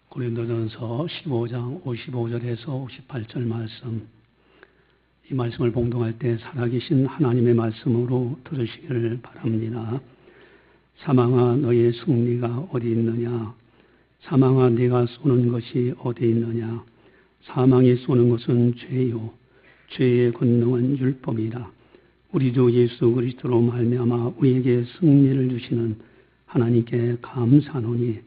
고린도전서 15장 55절에서 58절 말씀, 이 말씀을 봉독할 때 살아계신 하나님의 말씀으로 들으시기를 바랍니다. 사망아 너의 승리가 어디 있느냐? 사망아 네가 쏘는 것이 어디 있느냐? 사망이 쏘는 것은 죄요, 죄의 권능은 율법이라. 우리 주 예수 그리스도로 말미암아 우리에게 승리를 주시는 하나님께 감사하노니.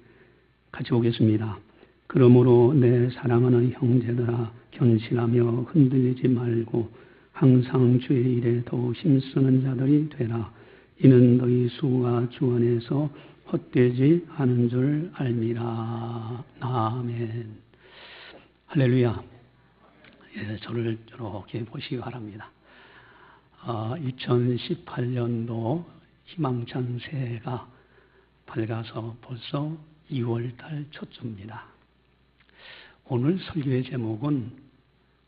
같이 보겠습니다. 그러므로 내 사랑하는 형제들아, 견실하며 흔들리지 말고 항상 주의 일에 더욱 힘쓰는 자들이 되라. 이는 너희 수가 주 안에서 헛되지 않은 줄 알미라. 아멘. 할렐루야. 예, 저를 이렇게 보시기 바랍니다. 2018년도 희망찬 새해가 밝아서 벌써 2월달 초쯤입니다. 오늘 설교의 제목은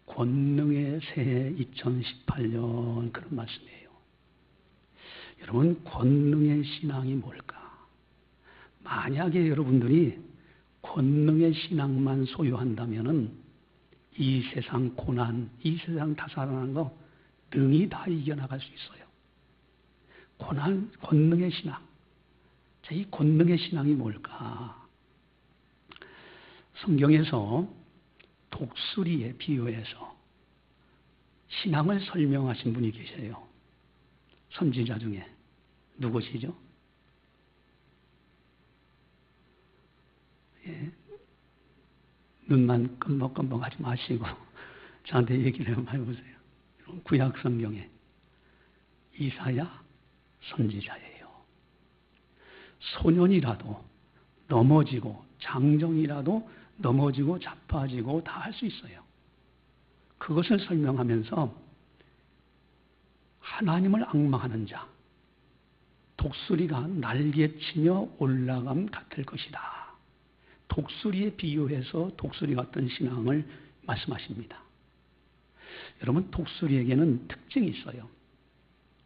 권능의 새해 2018년, 그런 말씀이에요. 여러분, 권능의 신앙이 뭘까? 만약에 여러분들이 권능의 신앙만 소유한다면 이 세상 고난, 이 세상 다살아나는 거 능히 다 이겨나갈 수 있어요. 권능의 신앙. 자, 이 권능의 신앙이 뭘까? 성경에서 독수리에 비유해서 신앙을 설명하신 분이 계세요. 선지자 중에 누구시죠? 예. 눈만 껌벅껌벅 하지 마시고 저한테 얘기를 한번 해보세요. 구약 성경에 이사야 선지자예요. 소년이라도 넘어지고 장정이라도 넘어지고 자빠지고 다 할 수 있어요. 그것을 설명하면서 하나님을 앙망하는 자, 독수리가 날개치며 올라감 같을 것이다. 독수리에 비유해서 독수리 같은 신앙을 말씀하십니다. 여러분, 독수리에게는 특징이 있어요.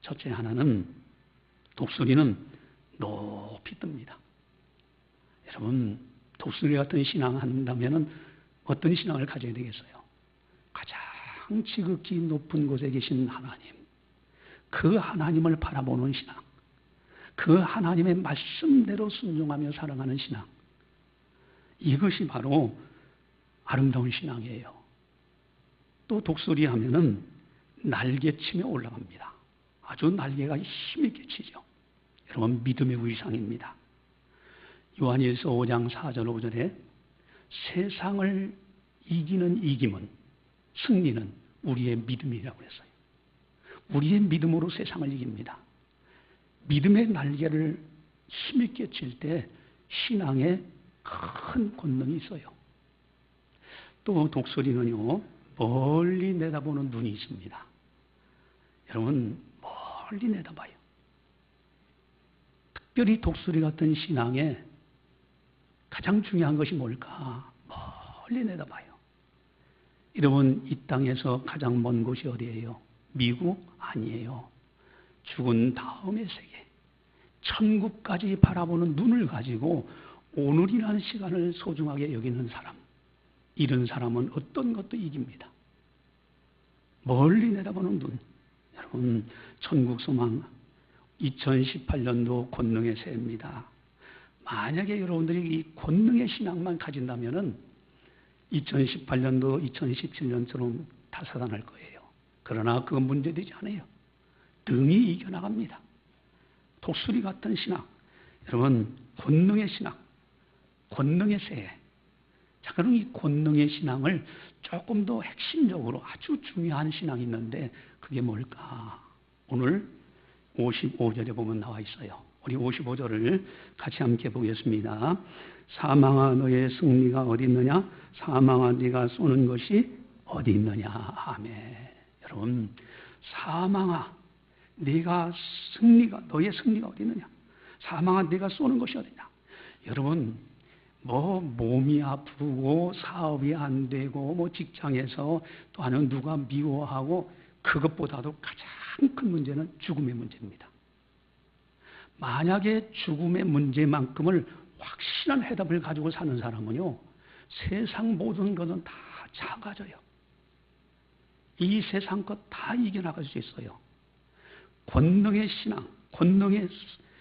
첫째 하나는 독수리는 높이 뜹니다. 여러분, 독수리 같은 신앙을 한다면 어떤 신앙을 가져야 되겠어요? 가장 지극히 높은 곳에 계신 하나님, 그 하나님을 바라보는 신앙, 그 하나님의 말씀대로 순종하며 살아가는 신앙, 이것이 바로 아름다운 신앙이에요. 또 독수리 하면은 날개치며 올라갑니다. 아주 날개가 힘있게 치죠. 여러분, 믿음의 위상입니다. 요한일서 5장 4절 5절에 세상을 이기는 이김은, 승리는 우리의 믿음이라고 했어요. 우리의 믿음으로 세상을 이깁니다. 믿음의 날개를 힘있게 칠 때 신앙에 큰 권능이 있어요. 또 독수리는요, 멀리 내다보는 눈이 있습니다. 여러분, 멀리 내다봐요. 특별히 독수리 같은 신앙에 가장 중요한 것이 뭘까? 멀리 내다봐요. 여러분, 이 땅에서 가장 먼 곳이 어디예요? 미국? 아니에요. 죽은 다음의 세계, 천국까지 바라보는 눈을 가지고 오늘이라는 시간을 소중하게 여기는 사람, 이런 사람은 어떤 것도 이깁니다. 멀리 내다보는 눈. 여러분, 천국 소망 2018년도 권능의 새해입니다. 만약에 여러분들이 이 권능의 신앙만 가진다면 2018년도 2017년처럼 다사다날 거예요. 그러나 그건 문제되지 않아요. 등이 이겨나갑니다. 독수리 같은 신앙. 여러분, 권능의 신앙, 권능의 새해. 자, 그럼 이 권능의 신앙을 조금 더 핵심적으로 아주 중요한 신앙이 있는데 그게 뭘까? 오늘 55절에 보면 나와 있어요. 우리 55절을 같이 함께 보겠습니다. 사망아 너의 승리가 어디 있느냐? 사망아 네가 쏘는 것이 어디 있느냐? 아멘. 여러분, 사망아 네가 너의 승리가 어디 있느냐? 사망아 네가 쏘는 것이 어디냐? 여러분, 몸이 아프고 사업이 안 되고 직장에서 또 하는 누가 미워하고, 그것보다도 가장 큰 문제는 죽음의 문제입니다. 만약에 죽음의 문제만큼을 확실한 해답을 가지고 사는 사람은요, 세상 모든 것은 다 작아져요. 이 세상 것 다 이겨나갈 수 있어요. 권능의 신앙, 권능의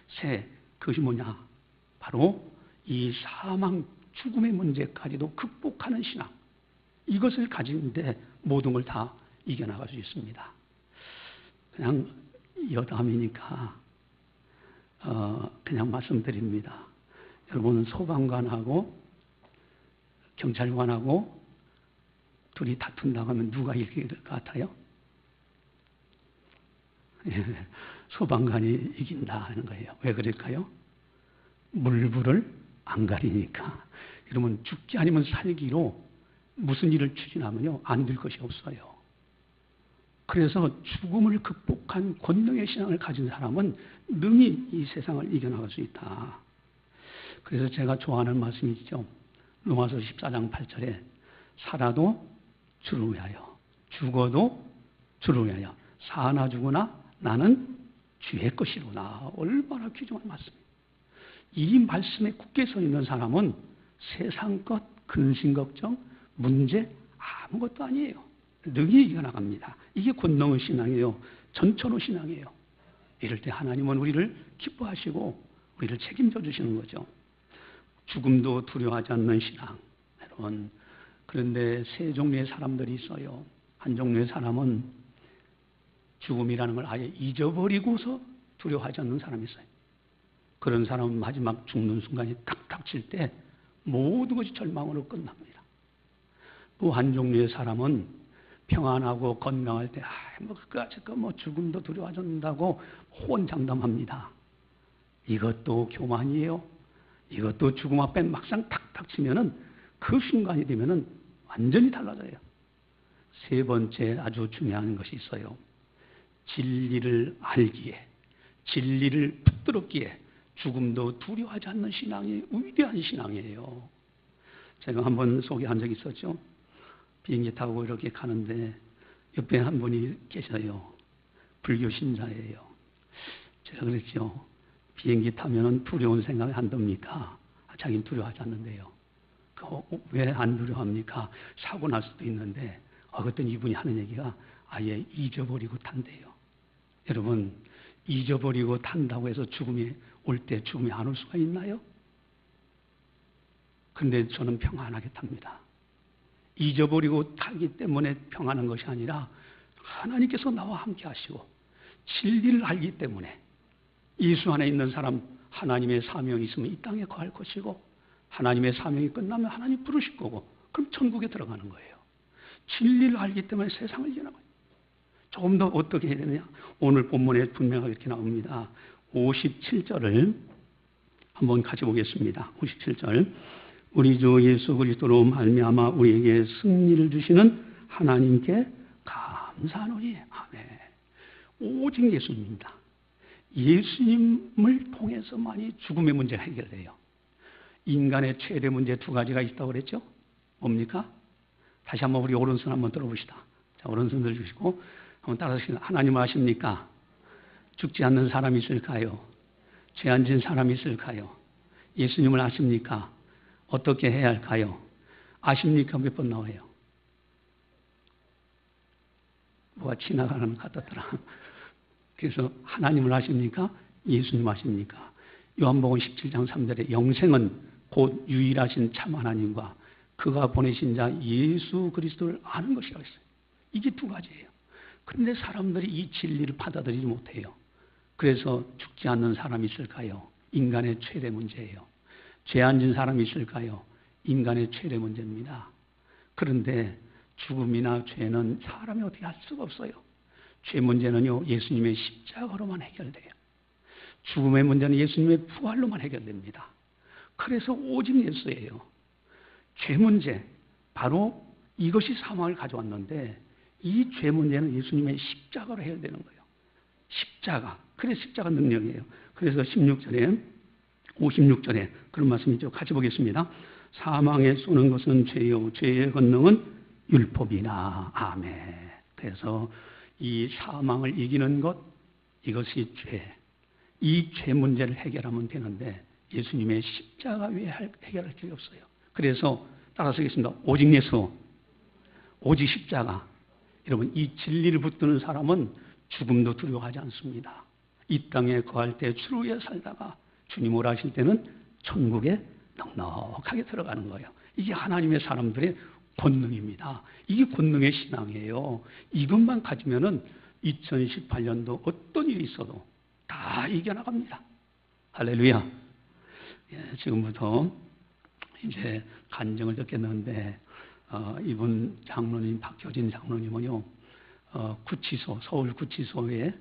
새, 그것이 뭐냐? 바로 이 사망, 죽음의 문제까지도 극복하는 신앙. 이것을 가지는데 모든 걸 다 이겨나갈 수 있습니다. 그냥 여담이니까 그냥 말씀드립니다. 여러분, 소방관하고 경찰관하고 둘이 다툰다고 하면 누가 이길 것 같아요? 소방관이 이긴다 하는 거예요. 왜 그럴까요? 물불을 안 가리니까. 그러면 죽기 아니면 살기로 무슨 일을 추진하면요, 안 될 것이 없어요. 그래서 죽음을 극복한 권능의 신앙을 가진 사람은 능히 이 세상을 이겨나갈 수 있다. 그래서 제가 좋아하는 말씀이 있죠. 로마서 14장 8절에 살아도 주를 위하여, 죽어도 주를 위하여, 사나 죽으나 나는 주의 것이로다. 얼마나 귀중한 말씀이에요. 이 말씀에 굳게 서 있는 사람은 세상 것, 근심 걱정, 문제 아무것도 아니에요. 능히 이겨나갑니다. 이게 권능의 신앙이에요. 전천후 신앙이에요. 이럴 때 하나님은 우리를 기뻐하시고 우리를 책임져 주시는 거죠. 죽음도 두려워하지 않는 신앙. 여러분, 그런데 세 종류의 사람들이 있어요. 한 종류의 사람은 죽음이라는 걸 아예 잊어버리고서 두려워하지 않는 사람이 있어요. 그런 사람은 마지막 죽는 순간이 탁 닥칠 때 모든 것이 절망으로 끝납니다. 또 한 종류의 사람은 평안하고 건강할 때 뭐 죽음도 두려워하지 않는다고 호언장담합니다. 이것도 교만이에요. 이것도 죽음 앞에 막상 탁 닥치면은 그 순간이 되면은 완전히 달라져요. 세 번째 아주 중요한 것이 있어요. 진리를 알기에, 진리를 붙들었기에 죽음도 두려워하지 않는 신앙이 위대한 신앙이에요. 제가 한번 소개한 적이 있었죠. 비행기 타고 이렇게 가는데 옆에 한 분이 계셔요. 불교 신자예요. 제가 그랬죠. 비행기 타면은 두려운 생각이 안 듭니까? 자기는 두려워하지 않는데요. 왜 안 두려워합니까? 사고 날 수도 있는데 그랬더니 이분이 하는 얘기가 아예 잊어버리고 탄대요. 여러분, 잊어버리고 탄다고 해서 죽음이 올 때 죽음이 안 올 수가 있나요? 그런데 저는 평안하게 탑니다. 잊어버리고 타기 때문에 평안한 것이 아니라 하나님께서 나와 함께 하시고 진리를 알기 때문에 예수 안에 있는 사람 하나님의 사명이 있으면 이 땅에 거할 것이고 하나님의 사명이 끝나면 하나님 부르실 거고 그럼 천국에 들어가는 거예요. 진리를 알기 때문에 세상을 이겨나가요. 조금 더 어떻게 해야 되느냐? 오늘 본문에 분명하게 이렇게 나옵니다. 57절을 한번 가져보겠습니다. 57절. 우리 주 예수 그리스도로 말미암아 우리에게 승리를 주시는 하나님께 감사하노니. 아멘. 오직 예수님입니다. 예수님을 통해서만이 죽음의 문제가 해결돼요. 인간의 최대 문제 두 가지가 있다고 그랬죠? 뭡니까? 다시 한번 우리 오른손 한번 들어봅시다. 자, 오른손 들어주시고 한번 따라하시겠습니다. 하나님 아십니까? 죽지 않는 사람이 있을까요? 죄 안 진 사람이 있을까요? 예수님을 아십니까? 어떻게 해야 할까요? 아십니까? 몇 번 나와요? 뭐가 지나가는 것 같더라. 그래서 하나님을 아십니까? 예수님 아십니까? 요한복음 17장 3절에 영생은 곧 유일하신 참 하나님과 그가 보내신 자 예수 그리스도를 아는 것이라고 했어요. 이게 두 가지예요. 그런데 사람들이 이 진리를 받아들이지 못해요. 그래서 죽지 않는 사람이 있을까요? 인간의 최대 문제예요. 죄 안 진 사람이 있을까요? 인간의 최대 문제입니다. 그런데 죽음이나 죄는 사람이 어떻게 할 수가 없어요. 죄 문제는요, 예수님의 십자가로만 해결돼요. 죽음의 문제는 예수님의 부활로만 해결됩니다. 그래서 오직 예수예요. 죄 문제, 바로 이것이 사망을 가져왔는데 이 죄 문제는 예수님의 십자가로 해결되는 거예요. 십자가. 그래서 십자가 능력이에요. 그래서 16절에 56절에 그런 말씀이죠. 같이 보겠습니다. 사망에 쏘는 것은 죄요 죄의 권능은 율법이나. 아멘. 그래서 이 사망을 이기는 것, 이것이 죄. 이 죄 문제를 해결하면 되는데 예수님의 십자가 외에 해결할 길이 없어요. 그래서 따라서 하겠습니다. 오직 예수, 오직 십자가. 여러분, 이 진리를 붙드는 사람은 죽음도 두려워하지 않습니다. 이 땅에 거할 때 주를 위해 살다가 주님 오라 하실 때는 천국에 넉넉하게 들어가는 거예요. 이게 하나님의 사람들의 본능입니다. 이게 본능의 신앙이에요. 이것만 가지면은 2018년도 어떤 일이 있어도 다 이겨나갑니다. 할렐루야. 예, 지금부터 이제 간증을 듣겠는데, 이분 장로님, 박효진 장로님은요, 구치소, 서울 구치소에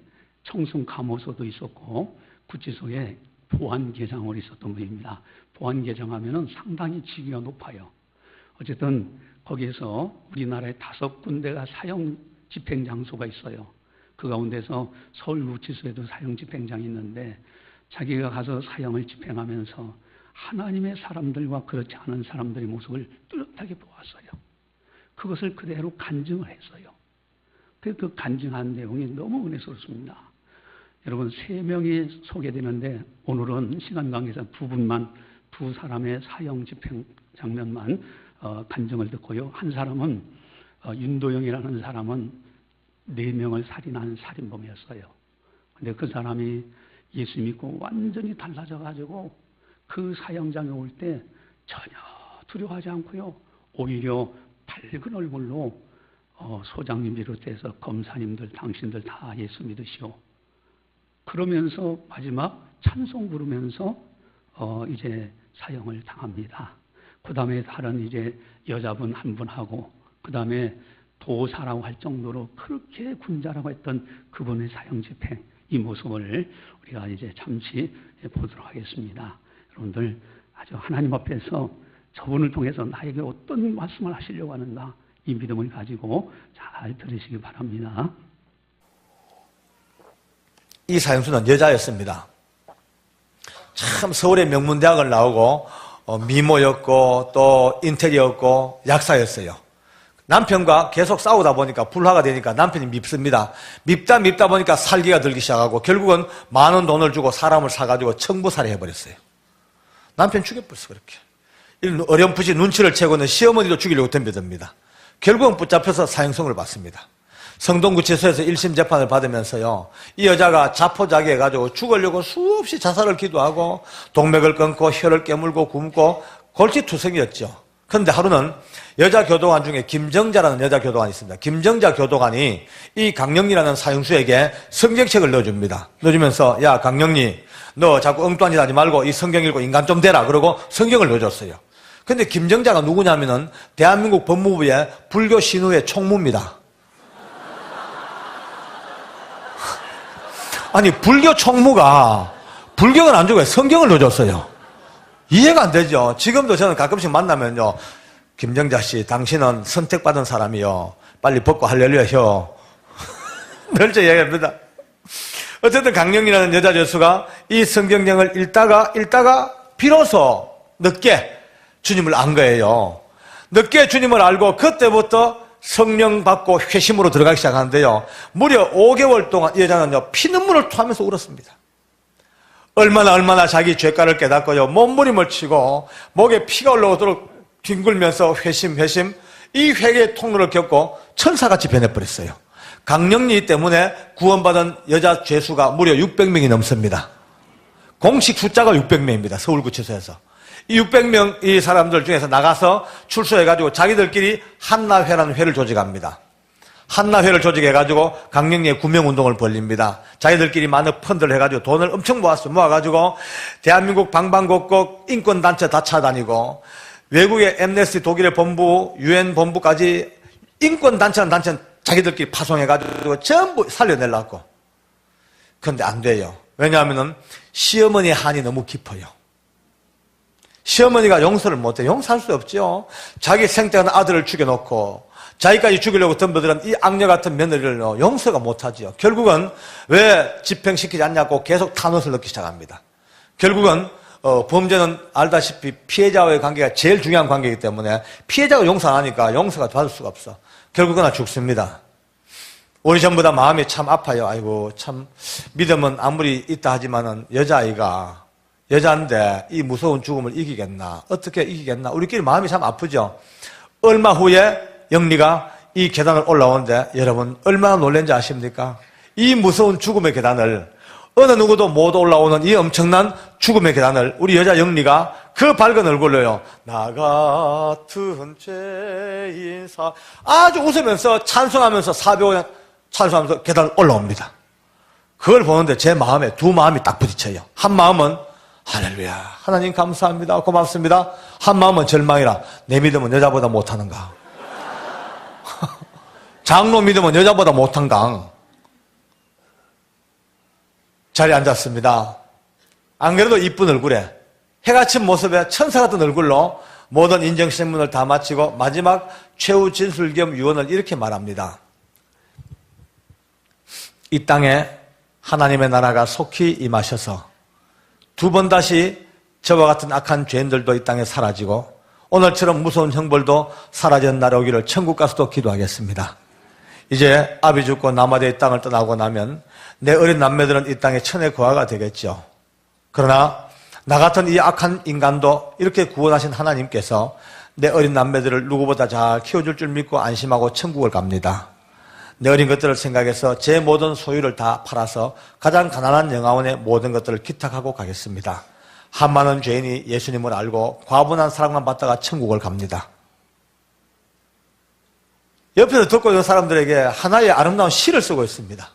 청순감호소도 있었고, 구치소에 보안계장으로 있었던 분입니다. 보안계장 하면은 상당히 직위가 높아요. 어쨌든, 거기에서 우리나라에 5군데가 사형 집행장소가 있어요. 그 가운데서 서울구치소에도 사형 집행장이 있는데, 자기가 가서 사형을 집행하면서 하나님의 사람들과 그렇지 않은 사람들의 모습을 뚜렷하게 보았어요. 그것을 그대로 간증을 했어요. 그 간증한 내용이 너무 은혜스럽습니다. 여러분, 3명이 소개되는데 오늘은 시간 관계상 두 사람의 사형 집행 장면만 간증을 듣고요. 한 사람은 윤도영이라는 사람은 4명을 살인한 살인범이었어요. 근데 그 사람이 예수 믿고 완전히 달라져 가지고 그 사형장에 올 때 전혀 두려워하지 않고요. 오히려 밝은 얼굴로 소장님 비롯해서 검사님들, 당신들 다 예수 믿으시오. 그러면서 마지막 찬송 부르면서 이제 사형을 당합니다. 그 다음에 다른 이제 여자분 한 분하고, 그 다음에 도사라고 할 정도로 그렇게 군자라고 했던 그분의 사형 집행, 이 모습을 우리가 이제 잠시 보도록 하겠습니다. 여러분들 아주 하나님 앞에서 저분을 통해서 나에게 어떤 말씀을 하시려고 하는가, 이 믿음을 가지고 잘 들으시기 바랍니다. 이 사형수는 여자였습니다. 참 서울의 명문대학을 나오고 미모였고 또 인테리어였고 약사였어요. 남편과 계속 싸우다 보니까 불화가 되니까 남편이 밉습니다. 밉다 보니까 살기가 들기 시작하고 결국은 많은 돈을 주고 사람을 사가지고 청부살해 해버렸어요. 남편 죽여버렸어. 그렇게 어렴풋이 눈치를 채고는 시어머니도 죽이려고 덤벼듭니다. 결국은 붙잡혀서 사형선고를 받습니다. 성동구치소에서 1심 재판을 받으면서요, 이 여자가 자포자기 해가지고 죽으려고 수없이 자살을 기도하고 동맥을 끊고 혀를 깨물고 굶고 골치투성이었죠. 그런데 하루는 여자 교도관 중에 김정자라는 여자 교도관이 있습니다. 김정자 교도관이 이 강령리라는 사형수에게 성경책을 넣어줍니다. 넣어주면서, 야 강령리, 너 자꾸 엉뚱한 짓 하지 말고 이 성경 읽고 인간 좀 되라. 그러고 성경을 넣어줬어요. 근데 김정자가 누구냐면은 대한민국 법무부의 불교 신우의 총무입니다. 아니, 불교 총무가 불경을 안 주고 성경을 넣어줬어요. 이해가 안 되죠. 지금도 저는 가끔씩 만나면요, 김정자 씨, 당신은 선택받은 사람이요, 빨리 벗고 할렐루야 혀. 늘 저 이야기합니다. 어쨌든 강령이라는 여자 죄수가 이 성경쟁을 읽다가 비로소 늦게 주님을 안 거예요. 늦게 주님을 알고 그때부터 성령 받고 회심으로 들어가기 시작하는데요, 무려 5개월 동안 이 여자는요 피눈물을 토하면서 울었습니다. 얼마나 자기 죄가를 깨닫고요, 몸부림을 치고 목에 피가 올라오도록 뒹굴면서 회심, 이 회개의 통로를 겪고 천사같이 변해버렸어요. 강령리 때문에 구원받은 여자 죄수가 무려 600명이 넘습니다. 공식 숫자가 600명입니다. 서울구치소에서. 이 600명 이 사람들 중에서 나가서 출소해가지고 자기들끼리 한나회라는 회를 조직합니다. 한나회를 조직해가지고 강령리에 구명운동을 벌립니다. 자기들끼리 많은 펀드를 해가지고 돈을 엄청 모아가지고 대한민국 방방곡곡 인권단체 다 찾아다니고 외국의 엠네스티 독일의 본부, 유엔 본부까지 인권단체는 자기들끼리 파송해가지고 전부 살려내려고. 그런데 안 돼요. 왜냐하면 시어머니의 한이 너무 깊어요. 시어머니가 용서를 못해. 용서할 수 없죠. 자기 생때는 아들을 죽여놓고 자기까지 죽이려고 덤벼드는 이 악녀 같은 며느리를 용서가 못하죠. 결국은 왜 집행시키지 않냐고 계속 탄원을 넣기 시작합니다. 결국은 범죄는 알다시피 피해자와의 관계가 제일 중요한 관계이기 때문에 피해자가 용서 안 하니까 용서가 받을 수가 없어. 결국은 죽습니다. 우리 전부 다 마음이 참 아파요. 아이고, 참 믿음은 아무리 있다 하지만은 여자아이가 여자인데 이 무서운 죽음을 이기겠나? 어떻게 이기겠나? 우리끼리 마음이 참 아프죠? 얼마 후에 영리가 이 계단을 올라오는데 여러분 얼마나 놀란지 아십니까? 이 무서운 죽음의 계단을 어느 누구도 못 올라오는 이 엄청난 죽음의 계단을 우리 여자 영리가 그 밝은 얼굴로요. 나 같은 죄인사 아주 웃으면서 찬송하면서 사벽에 찬송하면서 계단을 올라옵니다. 그걸 보는데 제 마음에 두 마음이 딱 부딪혀요. 한 마음은 할렐루야 하나님 감사합니다 고맙습니다. 한 마음은 절망이라 내 믿음은 여자보다 못하는가. 장로 믿음은 여자보다 못한가. 자리에 앉았습니다. 안 그래도 이쁜 얼굴에 해가 친 모습에 천사 같은 얼굴로 모든 인정신문을 다 마치고 마지막 최후 진술 겸 유언을 이렇게 말합니다. 이 땅에 하나님의 나라가 속히 임하셔서 두 번 다시 저와 같은 악한 죄인들도 이 땅에 사라지고 오늘처럼 무서운 형벌도 사라지는 날이 오기를 천국 가서도 기도하겠습니다. 이제 아비 죽고 남아대의 땅을 떠나고 나면 내 어린 남매들은 이 땅에 천의 거하가 되겠죠. 그러나 나 같은 이 악한 인간도 이렇게 구원하신 하나님께서 내 어린 남매들을 누구보다 잘 키워줄 줄 믿고 안심하고 천국을 갑니다. 내 어린 것들을 생각해서 제 모든 소유를 다 팔아서 가장 가난한 영화원의 모든 것들을 기탁하고 가겠습니다. 한 많은 죄인이 예수님을 알고 과분한 사랑만 받다가 천국을 갑니다. 옆에서 듣고 있는 사람들에게 하나의 아름다운 시를 쓰고 있습니다.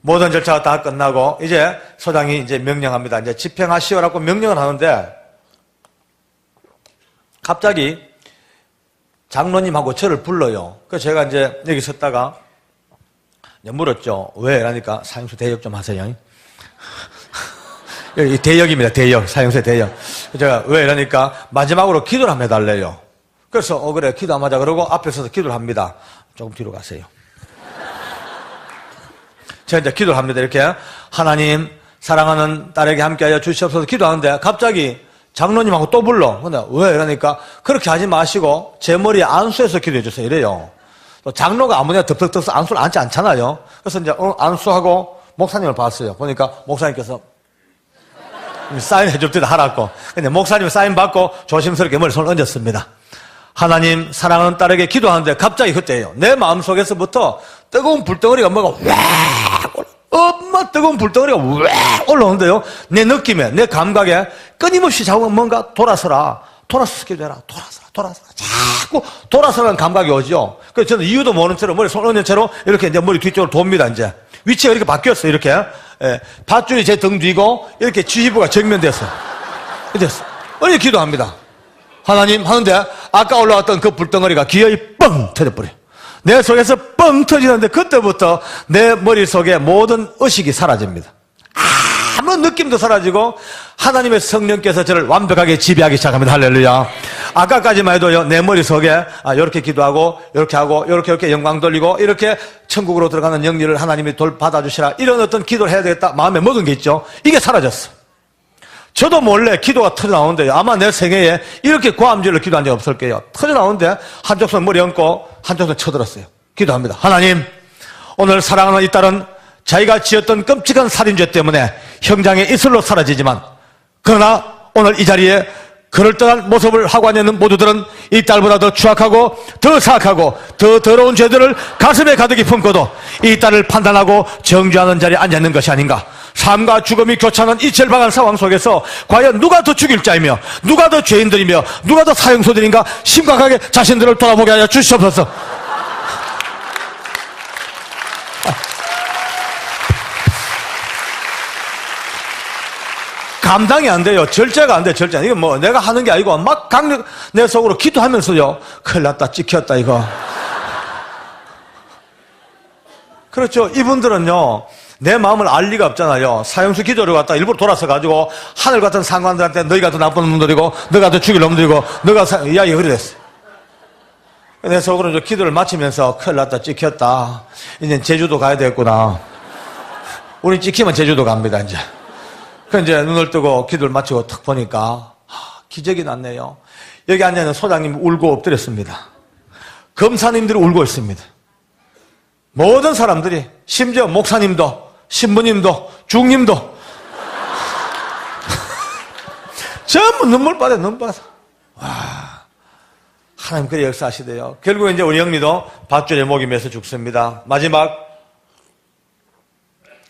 모든 절차가 다 끝나고 이제 소장이 이제 명령합니다. 이제 집행하시오라고 명령을 하는데 갑자기 장로님하고 저를 불러요. 그래서 제가 이제 여기 섰다가 물었죠. 왜? 그러니까 사형수 대역 좀 하세요. 여기 대역입니다. 대역. 사형수의 대역. 제가 왜? 그러니까 마지막으로 기도를 한번 해달래요. 그래서 그래 기도하면 하자 그러고 앞에 서서 기도를 합니다. 조금 뒤로 가세요. 제가 이제 기도를 합니다. 이렇게 하나님 사랑하는 딸에게 함께하여 주시옵소서 기도하는데 갑자기 장로님하고 또 불러. 근데 왜? 그러니까 그렇게 하지 마시고 제 머리에 안수해서 기도해 주세요. 이래요. 또 장로가 아무나 덥석덥석 안수를 앉지 않잖아요. 그래서 이제 안수하고 목사님을 봤어요. 보니까 목사님께서 사인해 줄 때도 하라고. 근데 목사님 사인 받고 조심스럽게 머리 손을 얹었습니다. 하나님 사랑하는 딸에게 기도하는데 갑자기 그때예요. 내 마음속에서부터 뜨거운 불덩어리가 뭐가 엄마 뜨거운 불덩어리가 올라오는데요. 내 느낌에 내 감각에 끊임없이 자꾸 뭔가 돌아서라 기도해라 돌아서라 자꾸 돌아서라는 감각이 오죠. 그래서 저는 이유도 모르는 채로 머리 손 얹은 채로 이렇게 이제 머리 뒤쪽으로 돕니다. 이제 위치가 이렇게 바뀌었어요. 이렇게 밧줄이 제 등 뒤고 이렇게 지휘부가 정면됐어요. 됐어. 이렇게 기도합니다. 하나님 하는데 아까 올라왔던 그 불덩어리가 기어이 뻥 터져버려요. 내 속에서 뻥 터지는데 그때부터 내 머릿속에 모든 의식이 사라집니다. 아무 느낌도 사라지고 하나님의 성령께서 저를 완벽하게 지배하기 시작합니다. 할렐루야. 아까까지만 해도요 내 머릿속에 이렇게 기도하고 이렇게 하고 이렇게 영광 돌리고 이렇게 천국으로 들어가는 영리를 하나님이 받아주시라 이런 어떤 기도를 해야 되겠다 마음에 먹은 게 있죠. 이게 사라졌어. 저도 몰래 기도가 터져나오는데요. 아마 내 생애에 이렇게 고함질로 기도한 적 없을 거예요. 터져나오는데 한쪽 손 머리 얹고 한쪽 손 쳐들었어요. 기도합니다. 하나님 오늘 사랑하는 이 딸은 자기가 지었던 끔찍한 살인죄 때문에 형장의 이슬로 사라지지만 그러나 오늘 이 자리에 그럴듯한 모습을 하고 앉아있는 모두들은 이 딸보다 더 추악하고 더 사악하고 더 더러운 죄들을 가슴에 가득히 품고도 이 딸을 판단하고 정죄하는 자리에 앉아있는 것이 아닌가. 삶과 죽음이 교차하는 이 절박한 상황 속에서 과연 누가 더 죽일 자이며 누가 더 죄인들이며 누가 더 사형수들인가 심각하게 자신들을 돌아보게 하여 주시옵소서. 감당이 안 돼요. 절제가 안 돼. 절제. 이거 뭐 내가 하는 게 아니고 막 강력 내 속으로 기도하면서요. 큰일 났다. 찍혔다 이거. 그렇죠. 이분들은요. 내 마음을 알 리가 없잖아요. 사형수 기도를 갖다 일부러 돌아서 가지고 하늘 같은 상관들한테 너희가 더 나쁜 놈들이고 너가 더 죽일 놈들이고 너가 이야기가 그래 됐어요. 내 속으로 저 기도를 마치면서 큰일 났다. 찍혔다. 이제 제주도 가야 되겠구나. 우리 찍히면 제주도 갑니다. 이제. 그 이제 눈을 뜨고 기도를 마치고 탁 보니까 기적이 났네요. 여기 앉아있는 소장님이 울고 엎드렸습니다. 검사님들이 울고 있습니다. 모든 사람들이 심지어 목사님도 신부님도 중님도 전부 눈물바다, 눈물바다. 와, 하나님 그리 역사하시대요. 결국 이제 우리 영리도 밧줄에 목이 매서 죽습니다. 마지막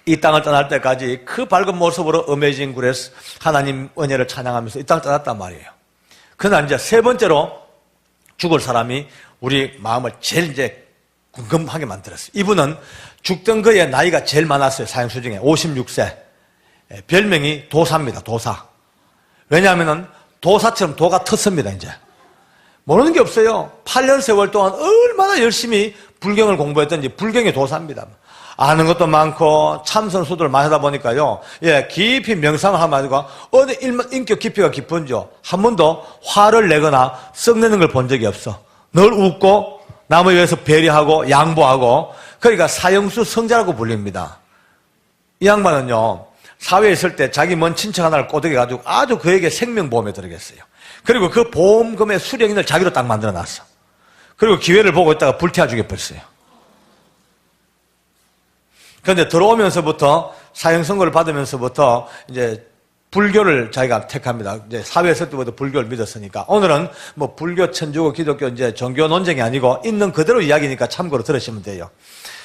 이 땅을 떠날 때까지 그 밝은 모습으로 어메이징 그레이스 하나님 은혜를 찬양하면서 이 땅을 떠났단 말이에요. 그러나 이제 세 번째로 죽을 사람이 우리 마음을 제일 이제 궁금하게 만들었어요. 이분은 죽던 그의 나이가 제일 많았어요. 사형수 중에 56세. 별명이 도사입니다. 도사. 왜냐하면 도사처럼 도가 텄습니다. 이제 모르는 게 없어요. 8년 세월 동안 얼마나 열심히 불경을 공부했던지 불경의 도사입니다. 아는 것도 많고 참선수들을 많이 하다 보니까요. 예, 깊이 명상을 하면 어느 인격 깊이가 깊은지요. 한 번도 화를 내거나 썩내는 걸 본 적이 없어. 늘 웃고 남에 위해서 배려하고 양보하고, 그러니까 사형수 성자라고 불립니다. 이 양반은요, 사회에 있을 때 자기 먼 친척 하나를 꼬드겨가지고 아주 그에게 생명보험에 들어갔어요. 그리고 그 보험금의 수령인을 자기로 딱 만들어놨어. 그리고 기회를 보고 있다가 불태워 죽여버렸어요. 그런데 들어오면서부터 사형선고를 받으면서부터 이제 불교를 자기가 택합니다. 이제 사회에서 때부터 불교를 믿었으니까. 오늘은 뭐 불교, 천주교, 기독교 이제 종교 논쟁이 아니고 있는 그대로 이야기니까 참고로 들으시면 돼요.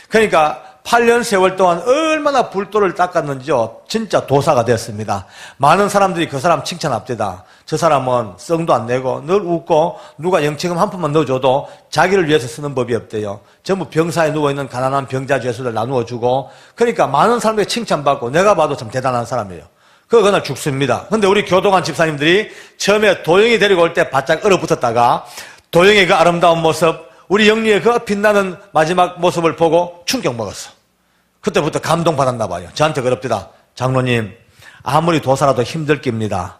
그러니까 8년 세월 동안 얼마나 불도를 닦았는지요. 진짜 도사가 됐습니다. 많은 사람들이 그 사람 칭찬합니다. 저 사람은 썽도 안 내고 늘 웃고 누가 영치금 한 푼만 넣어줘도 자기를 위해서 쓰는 법이 없대요. 전부 병사에 누워있는 가난한 병자 죄수들 나누어주고, 그러니까 많은 사람들이 칭찬받고 내가 봐도 참 대단한 사람이에요. 그날 죽습니다. 근데 우리 교도관 집사님들이 처음에 도영이 데리고 올 때 바짝 얼어붙었다가 도영이의 그 아름다운 모습, 우리 영리의 그 빛나는 마지막 모습을 보고 충격 먹었어. 그때부터 감동받았나 봐요. 저한테 그럽니다. 장로님, 아무리 도사라도 힘들 깁니다.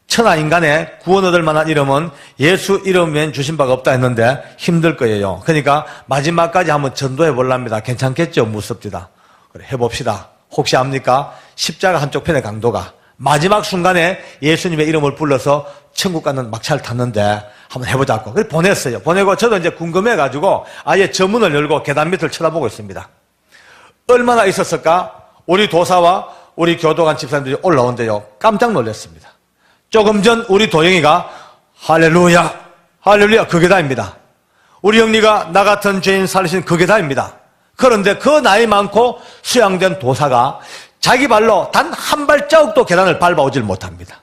천하 인간의 구원 얻을 만한 이름은 예수 이름 외엔 주신 바가 없다 했는데 힘들 거예요. 그러니까 마지막까지 한번 전도해 보랍니다. 괜찮겠죠? 무섭디다. 그래, 해봅시다. 혹시 압니까? 십자가 한쪽 편의 강도가 마지막 순간에 예수님의 이름을 불러서 천국 가는 막차를 탔는데 한번 해보자고. 그래서 보냈어요. 보내고 저도 이제 궁금해가지고 아예 저문을 열고 계단 밑을 쳐다보고 있습니다. 얼마나 있었을까? 우리 도사와 우리 교도관 집사님들이 올라온대요. 깜짝 놀랐습니다. 조금 전 우리 도영이가 할렐루야, 할렐루야, 그게 다입니다. 우리 영리가 나 같은 죄인 살리신 그게 다입니다. 그런데 그 나이 많고 수양된 도사가 자기 발로 단 한 발자국도 계단을 밟아오질 못합니다.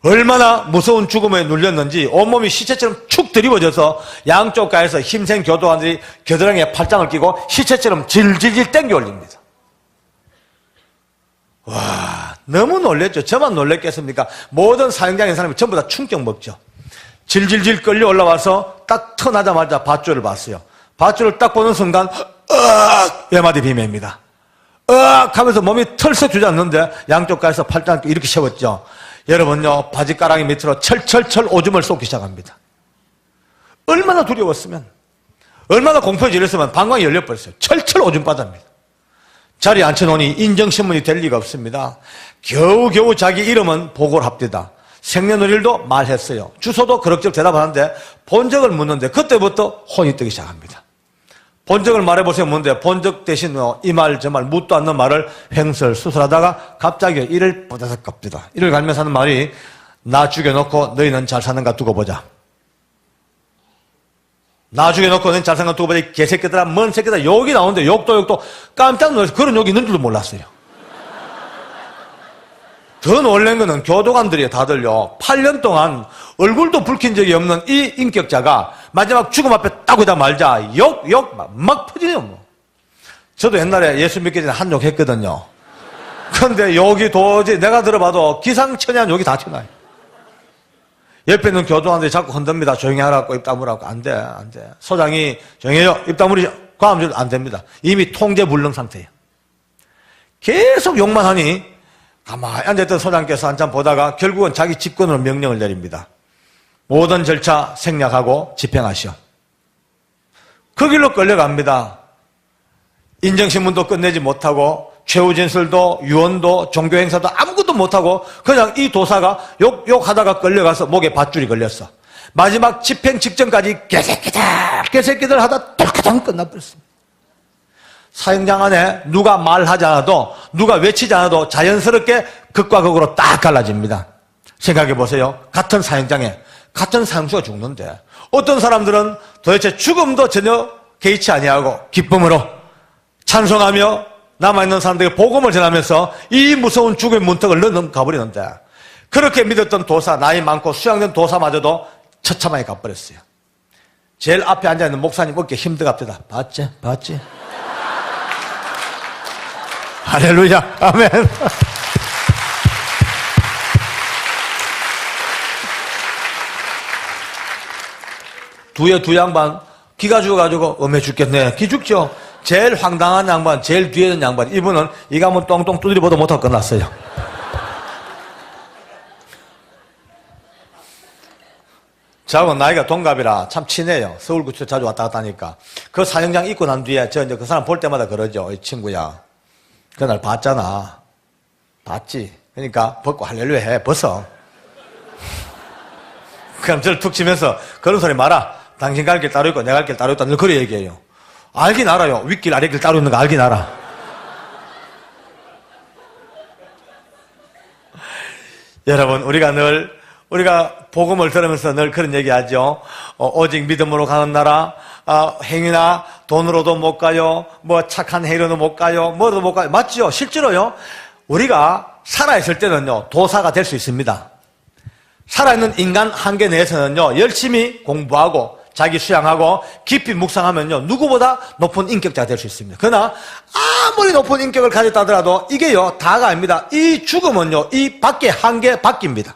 얼마나 무서운 죽음에 눌렸는지 온몸이 시체처럼 축 드리워져서 양쪽 가에서 힘센 교도관들이 겨드랑이에 팔짱을 끼고 시체처럼 질질질 땡겨 올립니다. 와, 너무 놀랬죠. 저만 놀랬겠습니까? 모든 사형장에 있는 사람이 전부 다 충격 먹죠. 질질질 끌려 올라와서 딱 터나자마자 밧줄을 봤어요. 밧줄을 딱 보는 순간 외마디 비매입니다. 하면서 몸이 털썩 주저앉는데 양쪽 가에서 팔짱 이렇게 세웠죠. 여러분요, 바지가랑이 밑으로 철철철 오줌을 쏟기 시작합니다. 얼마나 두려웠으면, 얼마나 공포에 질렸으면 방광이 열려버렸어요. 철철 오줌 바다입니다. 자리에 앉혀놓으니 인정신문이 될 리가 없습니다. 겨우겨우 자기 이름은 보고를 합디다. 생년월일도 말했어요. 주소도 그럭저럭 대답하는데 본적을 묻는데 그때부터 혼이 뜨기 시작합니다. 본적을 말해보세요. 뭔데? 본적 대신 이 말 저 말 묻도 않는 말을 횡설수설하다가 갑자기 이를 뿌다닥 갑니다. 이를 갈면서 하는 말이 나 죽여놓고 너희는 잘 사는가 두고 보자. 나 죽여놓고 너희는 잘 사는가 두고 보자. 이 개새끼들아, 뭔 새끼들아. 욕이 나오는데 욕도 깜짝 놀라서 그런 욕이 있는 줄도 몰랐어요. 더 놀란 거는 교도관들이 다들요, 8년 동안 얼굴도 붉힌 적이 없는 이 인격자가 마지막 죽음 앞에 딱 오자마자 막 퍼지네요, 뭐. 저도 옛날에 예수 믿기 전에 한 욕 했거든요. 그런데 욕이 도저히 내가 들어봐도 기상천외한 욕이 다 튀어나요. 옆에 있는 교도관들이 자꾸 흔듭니다. 조용히 하라고, 입 다물라고. 안 돼. 소장이 조용히 해요. 입 다물이죠. 그러면 안 됩니다. 이미 통제 불능 상태예요. 계속 욕만 하니 가만히 앉아있던 소장께서 한참 보다가 결국은 자기 직권으로 명령을 내립니다. 모든 절차 생략하고 집행하시오. 그 길로 끌려갑니다. 인정신문도 끝내지 못하고 최후 진술도 유언도 종교행사도 아무것도 못하고 그냥 이 도사가 욕하다가 끌려가서 목에 밧줄이 걸렸어. 마지막 집행 직전까지 개새끼들 하다 똘까당 끝나버렸습니다. 사형장 안에 누가 말하지 않아도, 누가 외치지 않아도 자연스럽게 극과 극으로 딱 갈라집니다. 생각해 보세요. 같은 사형장에 같은 사형수가 죽는데 어떤 사람들은 도대체 죽음도 전혀 개의치 아니하고 기쁨으로 찬송하며 남아있는 사람들에게 복음을 전하면서 이 무서운 죽음의 문턱을 넘가버리는데 그렇게 믿었던 도사, 나이 많고 수양된 도사마저도 처참하게 가버렸어요. 제일 앞에 앉아있는 목사님 어깨 힘들갑니다. 봤지? 봤지? 할렐루야. 아멘. 두 양반 기가 죽어가지고 음해 죽겠네. 기 죽죠. 제일 황당한 양반, 제일 뒤에 있는 양반. 이분은 이가 한번 똥똥 두드려보도 못하고 끝났어요. 저하고 나이가 동갑이라 참 친해요. 서울구치소 자주 왔다 갔다 하니까. 그 사형장 입고 난 뒤에 저 이제 그 사람 볼 때마다 그러죠. 이 친구야. 그날 봤잖아. 봤지. 그러니까 벗고 할렐루야 해. 벗어. 그럼 저를 툭 치면서 그런 소리 마라. 당신 갈 길 따로 있고 내가 갈 길 따로 있다. 늘 그래 얘기해요. 알긴 알아요. 윗길 아랫길 따로 있는 거 알긴 알아. 여러분 우리가 복음을 들으면서 늘 그런 얘기하죠. 오직 믿음으로 가는 나라, 행위나 돈으로도 못 가요. 뭐 착한 행위로도 못 가요. 뭐도 못 가요. 맞죠? 실제로요. 우리가 살아있을 때는요. 도사가 될 수 있습니다. 살아있는 인간 한계 내에서는요. 열심히 공부하고 자기 수양하고 깊이 묵상하면요. 누구보다 높은 인격자가 될 수 있습니다. 그러나 아무리 높은 인격을 가졌다 하더라도 이게요. 다가 아닙니다. 이 죽음은요. 이 밖의 한계 밖입니다.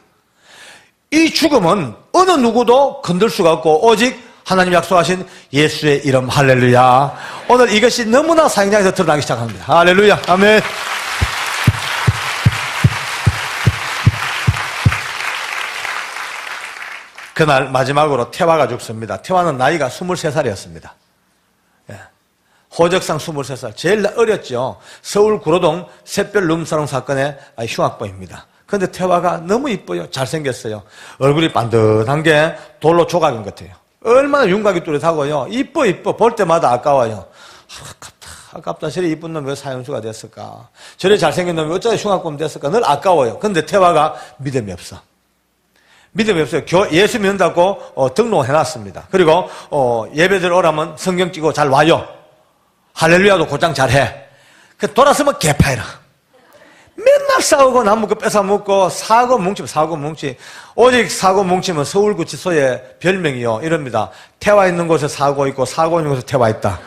이 죽음은 어느 누구도 건들 수가 없고 오직 하나님 약속하신 예수의 이름 할렐루야. 오늘 이것이 너무나 사형장에서 드러나기 시작합니다. 할렐루야. 아멘. 그날 마지막으로 태화가 죽습니다. 태화는 나이가 23살이었습니다. 호적상 23살. 제일 어렸죠. 서울 구로동 샛별 룸사롱 사건의 흉악범입니다. 그런데 태화가 너무 이뻐요. 잘생겼어요. 얼굴이 반듯한 게 돌로 조각인 것 같아요. 얼마나 윤곽이 뚜렷하고요. 이뻐. 볼 때마다 아까워요. 아깝다. 저래 이쁜 놈이 왜 사형수가 됐을까? 저래 잘생긴 놈이 어쩌다 흉악범 됐을까? 늘 아까워요. 그런데 태화가 믿음이 없어. 믿음이 없어요. 예수 믿는다고 등록해놨습니다. 그리고 예배들 오라면 성경 찍고 잘 와요. 할렐루야도 곧장 잘해. 돌아서면 개파이라. 맨날 싸우고 남은 거 뺏어 먹고 사고 뭉치. 오직 사고 뭉치면 서울구치소의 별명이요. 이럽니다. 태화 있는 곳에 사고 있고 사고 있는 곳에 태화 있다.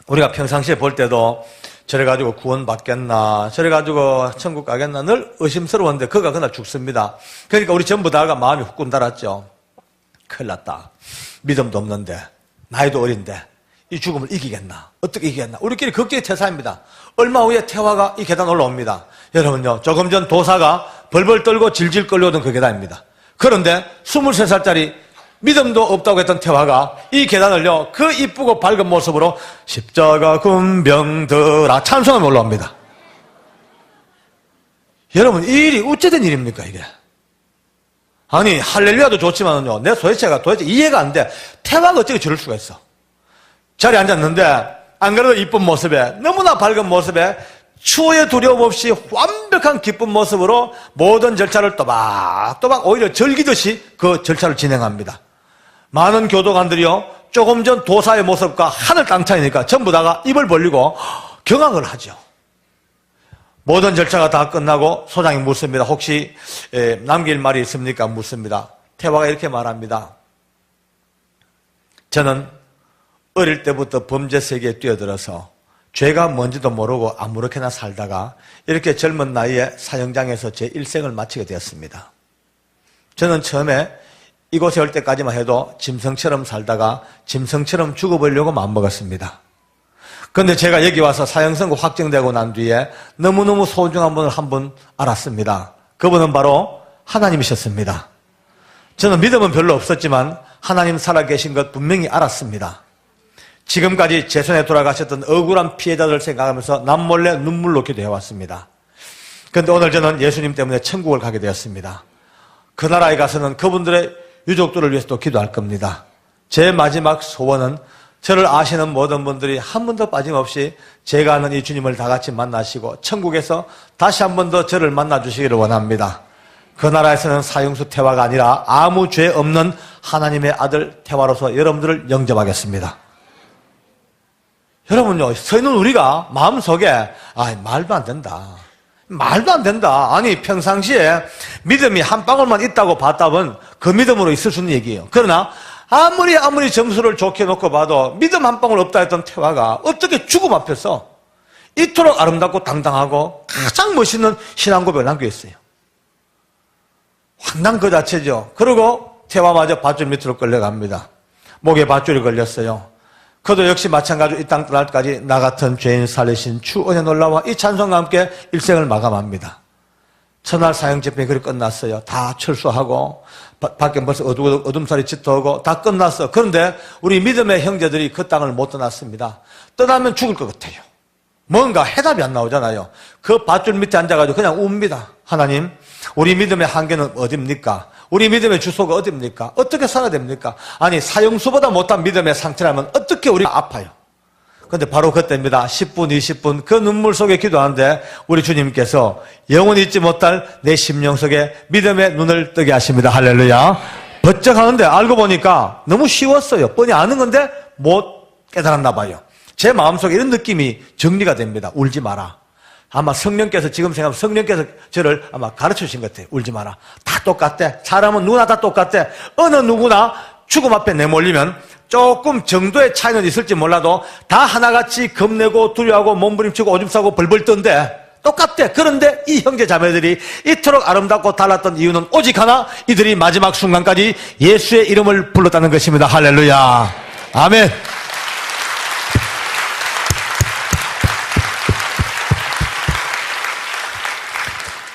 우리가 평상시에 볼 때도 저래가지고 구원 받겠나, 저래가지고 천국 가겠나 늘 의심스러웠는데 그가 그날 죽습니다. 그러니까 우리 전부 다가 마음이 후끈 달았죠. 큰일 났다. 믿음도 없는데 나이도 어린데 이 죽음을 이기겠나? 어떻게 이기겠나? 우리끼리 걱정이 태사입니다. 얼마 후에 태화가 이 계단 올라옵니다. 여러분요, 조금 전 도사가 벌벌 떨고 질질 끌려오던 그 계단입니다. 그런데 23살짜리 믿음도 없다고 했던 태화가 이 계단을요, 그 이쁘고 밝은 모습으로 십자가 군병들아 찬송하며 올라옵니다. 여러분, 이 일이 어째된 일입니까, 이게? 아니, 할렐루야도 좋지만은요, 내 도대체 이해가 안 돼. 태화가 어떻게 저럴 수가 있어? 자리에 앉았는데, 안 그래도 이쁜 모습에, 너무나 밝은 모습에, 추후에 두려움 없이 완벽한 기쁜 모습으로 모든 절차를 또박또박 오히려 즐기듯이 그 절차를 진행합니다. 많은 교도관들이요, 조금 전 도사의 모습과 하늘 땅 차이니까 전부 다가 입을 벌리고 경악을 하죠. 모든 절차가 다 끝나고 소장이 묻습니다. 혹시 남길 말이 있습니까? 묻습니다. 태화가 이렇게 말합니다. 저는 어릴 때부터 범죄 세계에 뛰어들어서 죄가 뭔지도 모르고 아무렇게나 살다가 이렇게 젊은 나이에 사형장에서 제 일생을 마치게 되었습니다. 저는 처음에 이곳에 올 때까지만 해도 짐승처럼 살다가 짐승처럼 죽어버리려고 마음먹었습니다. 그런데 제가 여기 와서 사형 선고 확정되고 난 뒤에 너무너무 소중한 분을 한 분 알았습니다. 그분은 바로 하나님이셨습니다. 저는 믿음은 별로 없었지만 하나님 살아계신 것 분명히 알았습니다. 지금까지 제 손에 돌아가셨던 억울한 피해자들을 생각하면서 남몰래 눈물 놓기도 해왔습니다. 그런데 오늘 저는 예수님 때문에 천국을 가게 되었습니다. 그 나라에 가서는 그분들의 유족들을 위해서도 기도할 겁니다. 제 마지막 소원은 저를 아시는 모든 분들이 한 번도 빠짐없이 제가 아는 이 주님을 다 같이 만나시고 천국에서 다시 한 번 더 저를 만나주시기를 원합니다. 그 나라에서는 사형수 태화가 아니라 아무 죄 없는 하나님의 아들 태화로서 여러분들을 영접하겠습니다. 여러분요, 서 있는 우리가 마음속에 말도 안 된다. 말도 안 된다. 아니 평상시에 믿음이 한 방울만 있다고 봤다면 그 믿음으로 있을 수 있는 얘기예요. 그러나 아무리 점수를 좋게 놓고 봐도 믿음 한 방울 없다 했던 태화가 어떻게 죽음 앞에서 이토록 아름답고 당당하고 가장 멋있는 신앙 고백을 남겨있어요. 황당 그 자체죠. 그리고 태화마저 밧줄 밑으로 끌려갑니다. 목에 밧줄이 걸렸어요. 그도 역시 마찬가지로 이 땅 떠날 때까지 나 같은 죄인 살리신 주 은혜 놀라와 이 찬송과 함께 일생을 마감합니다. 첫날 사형 집행이 그리 끝났어요. 다 철수하고 밖에 벌써 어둠살이 짙어오고 다 끝났어. 그런데 우리 믿음의 형제들이 그 땅을 못 떠났습니다. 떠나면 죽을 것 같아요. 뭔가 해답이 안 나오잖아요. 그 밧줄 밑에 앉아가지고 그냥 웁니다. 하나님, 우리 믿음의 한계는 어딥니까? 우리 믿음의 주소가 어딥니까? 어떻게 살아야 됩니까? 아니 사형수보다 못한 믿음의 상태라면 어떻게 우리가 아파요? 그런데 바로 그때입니다. 10분, 20분 그 눈물 속에 기도하는데 우리 주님께서 영원히 잊지 못할 내 심령 속에 믿음의 눈을 뜨게 하십니다. 할렐루야. 버쩍 하는데 알고 보니까 너무 쉬웠어요. 뻔히 아는 건데 못 깨달았나 봐요. 제 마음속에 이런 느낌이 정리가 됩니다. 울지 마라. 아마 성령께서 지금 생각하면 성령께서 저를 아마 가르쳐 주신 것 같아요. 울지 마라. 다 똑같대. 사람은 누구나 다 똑같대. 어느 누구나 죽음 앞에 내몰리면 조금 정도의 차이는 있을지 몰라도 다 하나같이 겁내고 두려워하고 몸부림치고 오줌 싸고 벌벌 떤데 똑같대. 그런데 이 형제 자매들이 이토록 아름답고 달랐던 이유는 오직 하나, 이들이 마지막 순간까지 예수의 이름을 불렀다는 것입니다. 할렐루야. 아멘.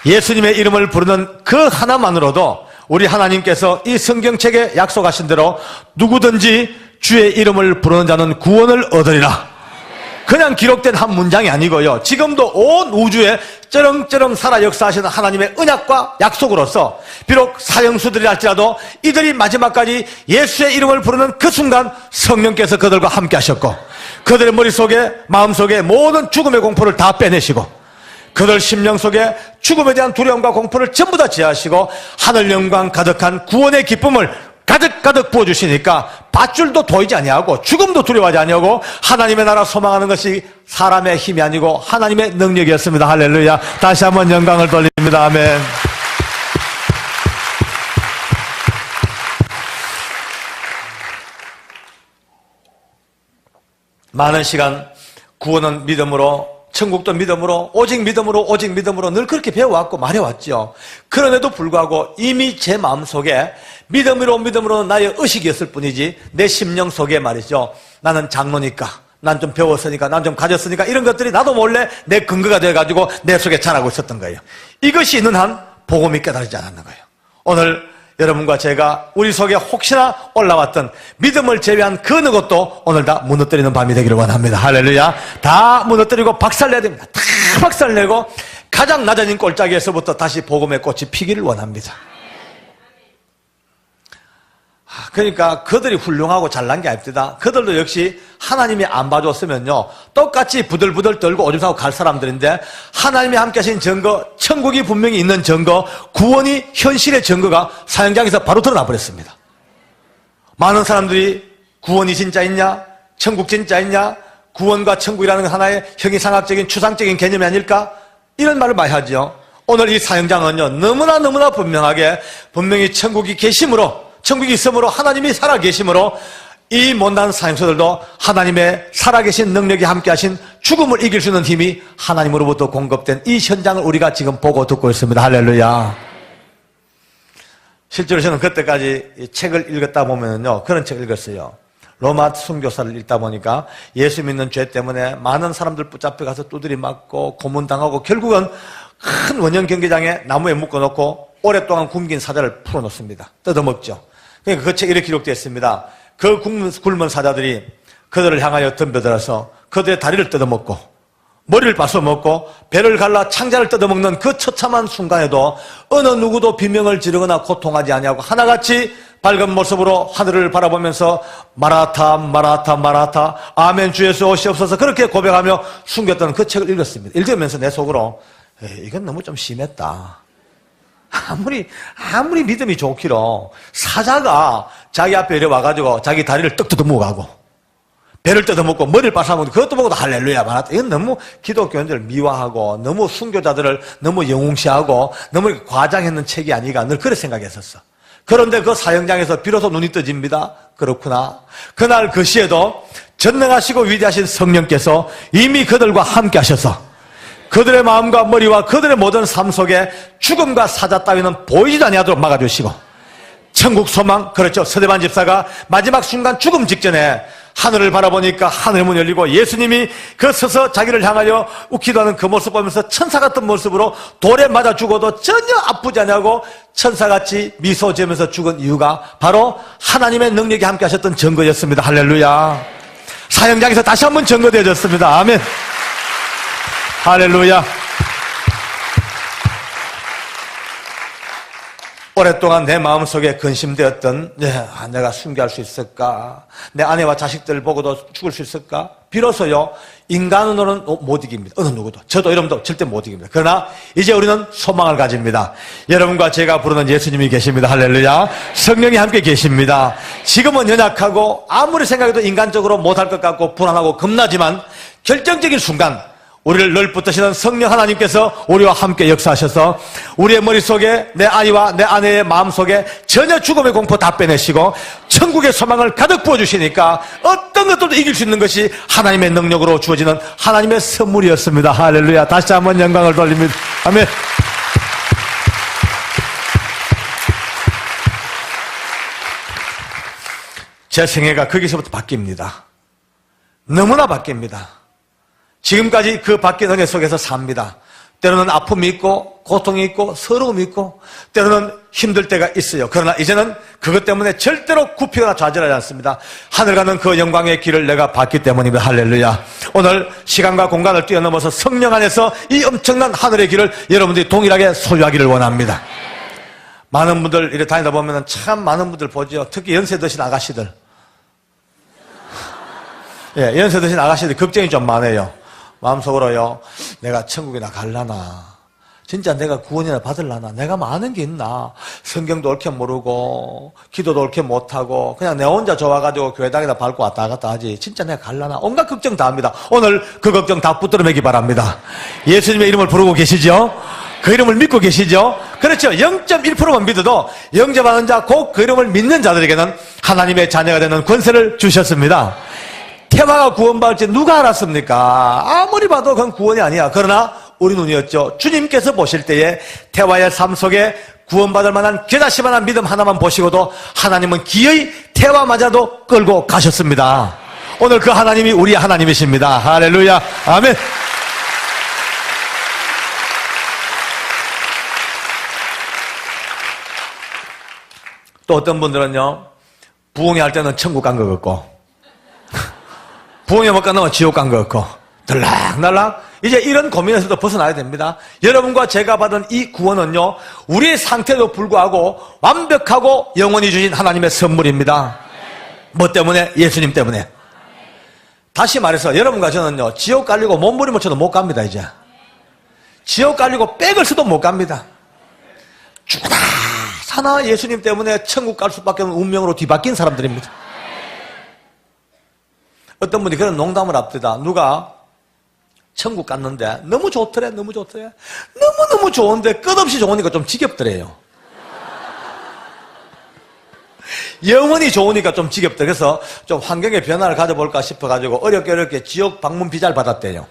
예수님의 이름을 부르는 그 하나만으로도 우리 하나님께서 이 성경책에 약속하신 대로 누구든지 주의 이름을 부르는 자는 구원을 얻으리라. 그냥 기록된 한 문장이 아니고요. 지금도 온 우주에 쩌렁쩌렁 살아 역사하시는 하나님의 언약과 약속으로서 비록 사형수들이라 할지라도 이들이 마지막까지 예수의 이름을 부르는 그 순간 성령께서 그들과 함께 하셨고 그들의 머릿속에 마음속에 모든 죽음의 공포를 다 빼내시고 그들 심령 속에 죽음에 대한 두려움과 공포를 전부 다 제하시고 하늘 영광 가득한 구원의 기쁨을 가득가득 부어주시니까 밧줄도 보이지 아니하고 죽음도 두려워하지 아니하고 하나님의 나라 소망하는 것이 사람의 힘이 아니고 하나님의 능력이었습니다. 할렐루야. 다시 한번 영광을 돌립니다. 아멘. 많은 시간 구원은 믿음으로, 천국도 믿음으로, 오직 믿음으로, 오직 믿음으로 늘 그렇게 배워왔고 말해왔죠. 그럼에도 불구하고 이미 제 마음속에 믿음으로 나의 의식이었을 뿐이지 내 심령 속에 말이죠. 나는 장로니까, 난 좀 배웠으니까, 난 좀 가졌으니까 이런 것들이 나도 몰래 내 근거가 돼가지고 내 속에 자라고 있었던 거예요. 이것이 있는 한 복음이 깨달아지지 않았는 거예요. 오늘 여러분과 제가 우리 속에 혹시나 올라왔던 믿음을 제외한 그 어느 것도 오늘 다 무너뜨리는 밤이 되기를 원합니다. 할렐루야. 다 무너뜨리고 박살내야 됩니다. 다 박살내고 가장 낮아진 골짜기에서부터 다시 복음의 꽃이 피기를 원합니다. 그러니까 그들이 훌륭하고 잘난 게 아닙니다. 그들도 역시 하나님이 안 봐줬으면요 똑같이 부들부들 떨고 오줌 싸고 갈 사람들인데 하나님이 함께 하신 증거, 천국이 분명히 있는 증거, 구원이 현실의 증거가 사형장에서 바로 드러나 버렸습니다. 많은 사람들이 구원이 진짜 있냐, 천국 진짜 있냐, 구원과 천국이라는 하나의 형이상학적인 추상적인 개념이 아닐까, 이런 말을 많이 하죠. 오늘 이 사형장은요 너무나 분명하게 분명히 천국이 계심으로, 천국이 있으므로, 하나님이 살아계심으로 이 못난 사형수들도 하나님의 살아계신 능력이 함께하신 죽음을 이길 수 있는 힘이 하나님으로부터 공급된 이 현장을 우리가 지금 보고 듣고 있습니다. 할렐루야. 실제로 저는 그때까지 이 책을 읽었다 보면요 그런 책을 읽었어요. 로마 순교사를 읽다 보니까 예수 믿는 죄 때문에 많은 사람들 붙잡혀 가서 두드리 맞고 고문당하고 결국은 큰 원형 경기장에 나무에 묶어놓고 오랫동안 굶긴 사자를 풀어놓습니다. 뜯어먹죠. 그러니까 그 책에 이렇게 기록되어 있습니다. 그 굶은 사자들이 그들을 향하여 덤벼들어서 그들의 다리를 뜯어먹고 머리를 빻아먹고 배를 갈라 창자를 뜯어먹는 그 처참한 순간에도 어느 누구도 비명을 지르거나 고통하지 아니하고 하나같이 밝은 모습으로 하늘을 바라보면서 마라타 마라타 마라타 아멘 주 예수 오시옵소서 그렇게 고백하며 숨겼던 그 책을 읽었습니다. 읽으면서 내 속으로 이건 너무 좀 심했다. 아무리 믿음이 좋기로 사자가 자기 앞에 이래 와가지고 자기 다리를 떡 뜯어먹어가고 배를 뜯어먹고 머리를 빠싸먹고 그것도 보고도 할렐루야 말았다. 이건 너무 기독교인들을 미화하고 너무 순교자들을 너무 영웅시하고 너무 과장했는 책이 아니가 늘 그렇게 생각했었어. 그런데 그 사형장에서 비로소 눈이 떠집니다. 그렇구나. 그날 그 시에도 전능하시고 위대하신 성령께서 이미 그들과 함께 하셔서 그들의 마음과 머리와 그들의 모든 삶 속에 죽음과 사자 따위는 보이지도 아니하도록 막아주시고 천국 소망, 그렇죠. 서대반 집사가 마지막 순간 죽음 직전에 하늘을 바라보니까 하늘 문 열리고 예수님이 그 서서 자기를 향하여 웃기도 하는 그 모습 보면서 천사 같은 모습으로 돌에 맞아 죽어도 전혀 아프지 않냐고 천사같이 미소 지으면서 죽은 이유가 바로 하나님의 능력이 함께 하셨던 증거였습니다. 할렐루야. 사형장에서 다시 한번 증거되어졌습니다. 아멘. 할렐루야. 오랫동안 내 마음속에 근심되었던 내가 순교할 수 있을까? 내 아내와 자식들 보고도 죽을 수 있을까? 비로소요, 인간으로는 못 이깁니다. 어느 누구도. 저도 여러분도 절대 못 이깁니다. 그러나 이제 우리는 소망을 가집니다. 여러분과 제가 부르는 예수님이 계십니다. 할렐루야. 성령이 함께 계십니다. 지금은 연약하고 아무리 생각해도 인간적으로 못할 것 같고 불안하고 겁나지만 결정적인 순간 우리를 늘 붙드시는 성령 하나님께서 우리와 함께 역사하셔서 우리의 머릿속에 내 아이와 내 아내의 마음속에 전혀 죽음의 공포 다 빼내시고 천국의 소망을 가득 부어주시니까 어떤 것들도 이길 수 있는 것이 하나님의 능력으로 주어지는 하나님의 선물이었습니다. 할렐루야. 다시 한번 영광을 돌립니다. 아멘. 제 생애가 거기서부터 바뀝니다. 너무나 바뀝니다. 지금까지 그 바뀐 은혜 속에서 삽니다. 때로는 아픔이 있고 고통이 있고 서러움이 있고 때로는 힘들 때가 있어요. 그러나 이제는 그것 때문에 절대로 굽히거나 좌절하지 않습니다. 하늘 가는 그 영광의 길을 내가 봤기 때문입니다. 할렐루야. 오늘 시간과 공간을 뛰어넘어서 성령 안에서 이 엄청난 하늘의 길을 여러분들이 동일하게 소유하기를 원합니다. 많은 분들 이렇게 다니다 보면 참 많은 분들 보죠. 특히 연세 드신 아가씨들. 예, 연세 드신 아가씨들 걱정이 좀 많아요. 마음속으로요, 내가 천국이나 갈라나, 진짜 내가 구원이나 받을라나, 내가 많은 게 있나, 성경도 옳게 모르고 기도도 옳게 못하고 그냥 내 혼자 좋아가지고 교회당에다 밟고 왔다 갔다 하지 진짜 내가 갈라나, 온갖 걱정 다 합니다. 오늘 그 걱정 다 붙들어매기 바랍니다. 예수님의 이름을 부르고 계시죠? 그 이름을 믿고 계시죠? 그렇죠. 0.1%만 믿어도 영접하는 자, 곧 그 이름을 믿는 자들에게는 하나님의 자녀가 되는 권세를 주셨습니다. 태화가 구원받을지 누가 알았습니까? 아무리 봐도 그건 구원이 아니야. 그러나 우리 눈이었죠. 주님께서 보실 때에 태화의 삶 속에 구원받을 만한 겨자씨 만한 믿음 하나만 보시고도 하나님은 기어이 태화마저도 끌고 가셨습니다. 오늘 그 하나님이 우리 하나님이십니다. 할렐루야. 아멘. 또 어떤 분들은요, 부흥회 할 때는 천국 간 것 같고 부흥회 못 가면 지옥 간 것 같고 들락날락 이제 이런 고민에서도 벗어나야 됩니다. 여러분과 제가 받은 이 구원은요, 우리의 상태도 불구하고 완벽하고 영원히 주신 하나님의 선물입니다. 뭐 때문에? 예수님 때문에. 다시 말해서 여러분과 저는요, 지옥 깔리고 몸부림을 쳐도 못 갑니다. 이제 지옥 깔리고 백을 써도 못 갑니다. 죽다 사나 예수님 때문에 천국 갈 수밖에 없는 운명으로 뒤바뀐 사람들입니다. 어떤 분이 그런 농담을 합니다. 누가 천국 갔는데 너무 좋더래, 너무 좋더래, 너무너무 좋은데 끝없이 좋으니까 좀 지겹더래요. 영원히 좋으니까 좀 지겹더래. 그래서 좀 환경의 변화를 가져볼까 싶어가지고 어렵게 지옥 방문 비자를 받았대요.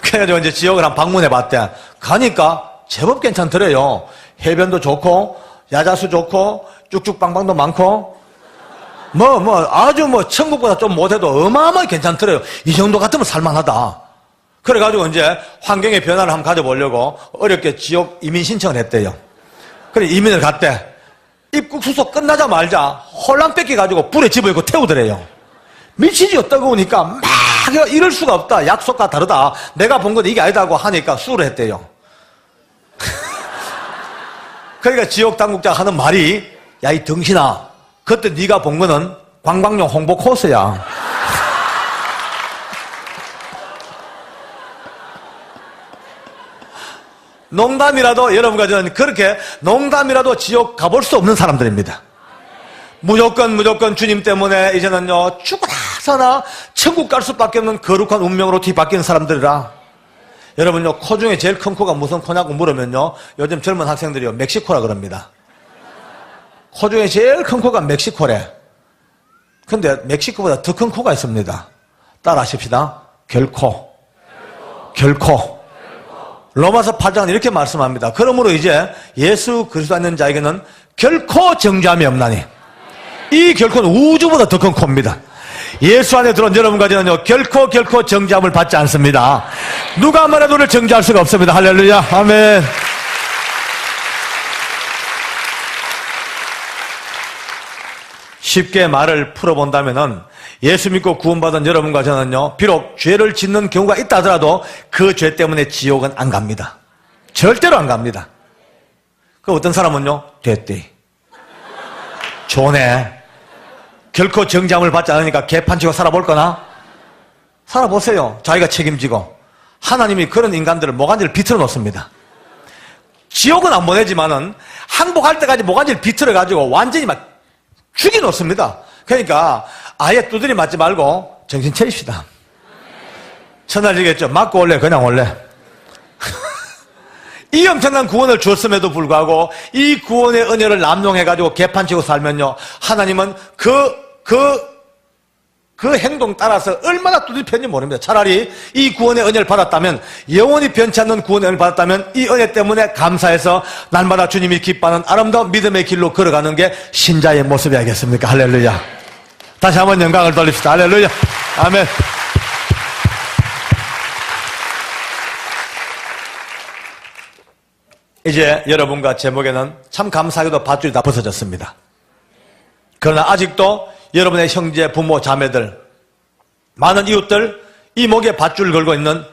그래가지고 이제 지옥을 한 방문해 봤대. 가니까 제법 괜찮더래요. 해변도 좋고 야자수 좋고 쭉쭉방방도 많고 아주 천국보다 좀 못해도 어마어마하게 괜찮더래요. 이 정도 같으면 살만하다. 그래가지고 이제 환경의 변화를 한번 가져보려고 어렵게 지옥 이민 신청을 했대요. 그래, 이민을 갔대. 입국 수속 끝나자마자 홀랑 뺏겨가지고 불에 집어넣고 태우더래요. 미치지요. 뜨거우니까 막 이럴 수가 없다. 약속과 다르다. 내가 본 건 이게 아니다고 하니까 수를 했대요. 그러니까 지옥 당국자가 하는 말이, 야, 이 덩신아, 그때 네가 본 거는 관광용 홍보 코스야. 농담이라도, 여러분과 저는 그렇게 농담이라도 지옥 가볼 수 없는 사람들입니다. 무조건 주님 때문에 이제는요, 죽어라 사나 천국 갈 수밖에 없는 거룩한 운명으로 뒤바뀌는 사람들이라. 여러분요, 코 중에 제일 큰 코가 무슨 코냐고 물으면요, 요즘 젊은 학생들이요, 멕시코라 그럽니다. 코 중에 제일 큰 코가 멕시코래. 근데 멕시코보다 더 큰 코가 있습니다. 따라 하십시다. 결코. 로마서 8장은 이렇게 말씀합니다. 그러므로 이제 예수 그리스도 안는 자에게는 결코 정죄함이 없나니. 이 결코는 우주보다 더 큰 코입니다. 예수 안에 들어온 여러분과 저는요, 결코 정죄함을 받지 않습니다. 누가 말해도 우리를 정죄할 수가 없습니다. 할렐루야. 아멘. 쉽게 말을 풀어본다면은, 예수 믿고 구원받은 여러분과 저는요, 비록 죄를 짓는 경우가 있다 하더라도 그 죄 때문에 지옥은 안 갑니다. 절대로 안 갑니다. 그 어떤 사람은요, 됐대. 좋네. 결코 정죄함을 받지 않으니까 개판치고 살아볼 거나? 살아보세요. 자기가 책임지고. 하나님이 그런 인간들을 모간지를 비틀어 놓습니다. 지옥은 안 보내지만은 항복할 때까지 모간지를 비틀어 가지고 완전히 막 죽여 놓습니다. 그러니까 아예 두드리 맞지 말고 정신 차립시다. 천하지겠죠. 맞고 올래, 그냥 올래. 이 엄청난 구원을 주었음에도 불구하고 이 구원의 은혜를 남용해가지고 개판치고 살면요, 하나님은 그 행동 따라서 얼마나 두드릴 편지 모릅니다. 차라리 이 구원의 은혜를 받았다면, 영원히 변치 않는 구원의 은혜를 받았다면 이 은혜 때문에 감사해서 날마다 주님이 기뻐하는 아름다운 믿음의 길로 걸어가는 게 신자의 모습이 아니겠습니까? 할렐루야. 다시 한번 영광을 돌립시다. 할렐루야. 아멘. 이제 여러분과 제 목에는 참 감사하게도 밧줄이 다 벗어졌습니다. 그러나 아직도 여러분의 형제, 부모, 자매들, 많은 이웃들, 이 목에 밧줄 걸고 있는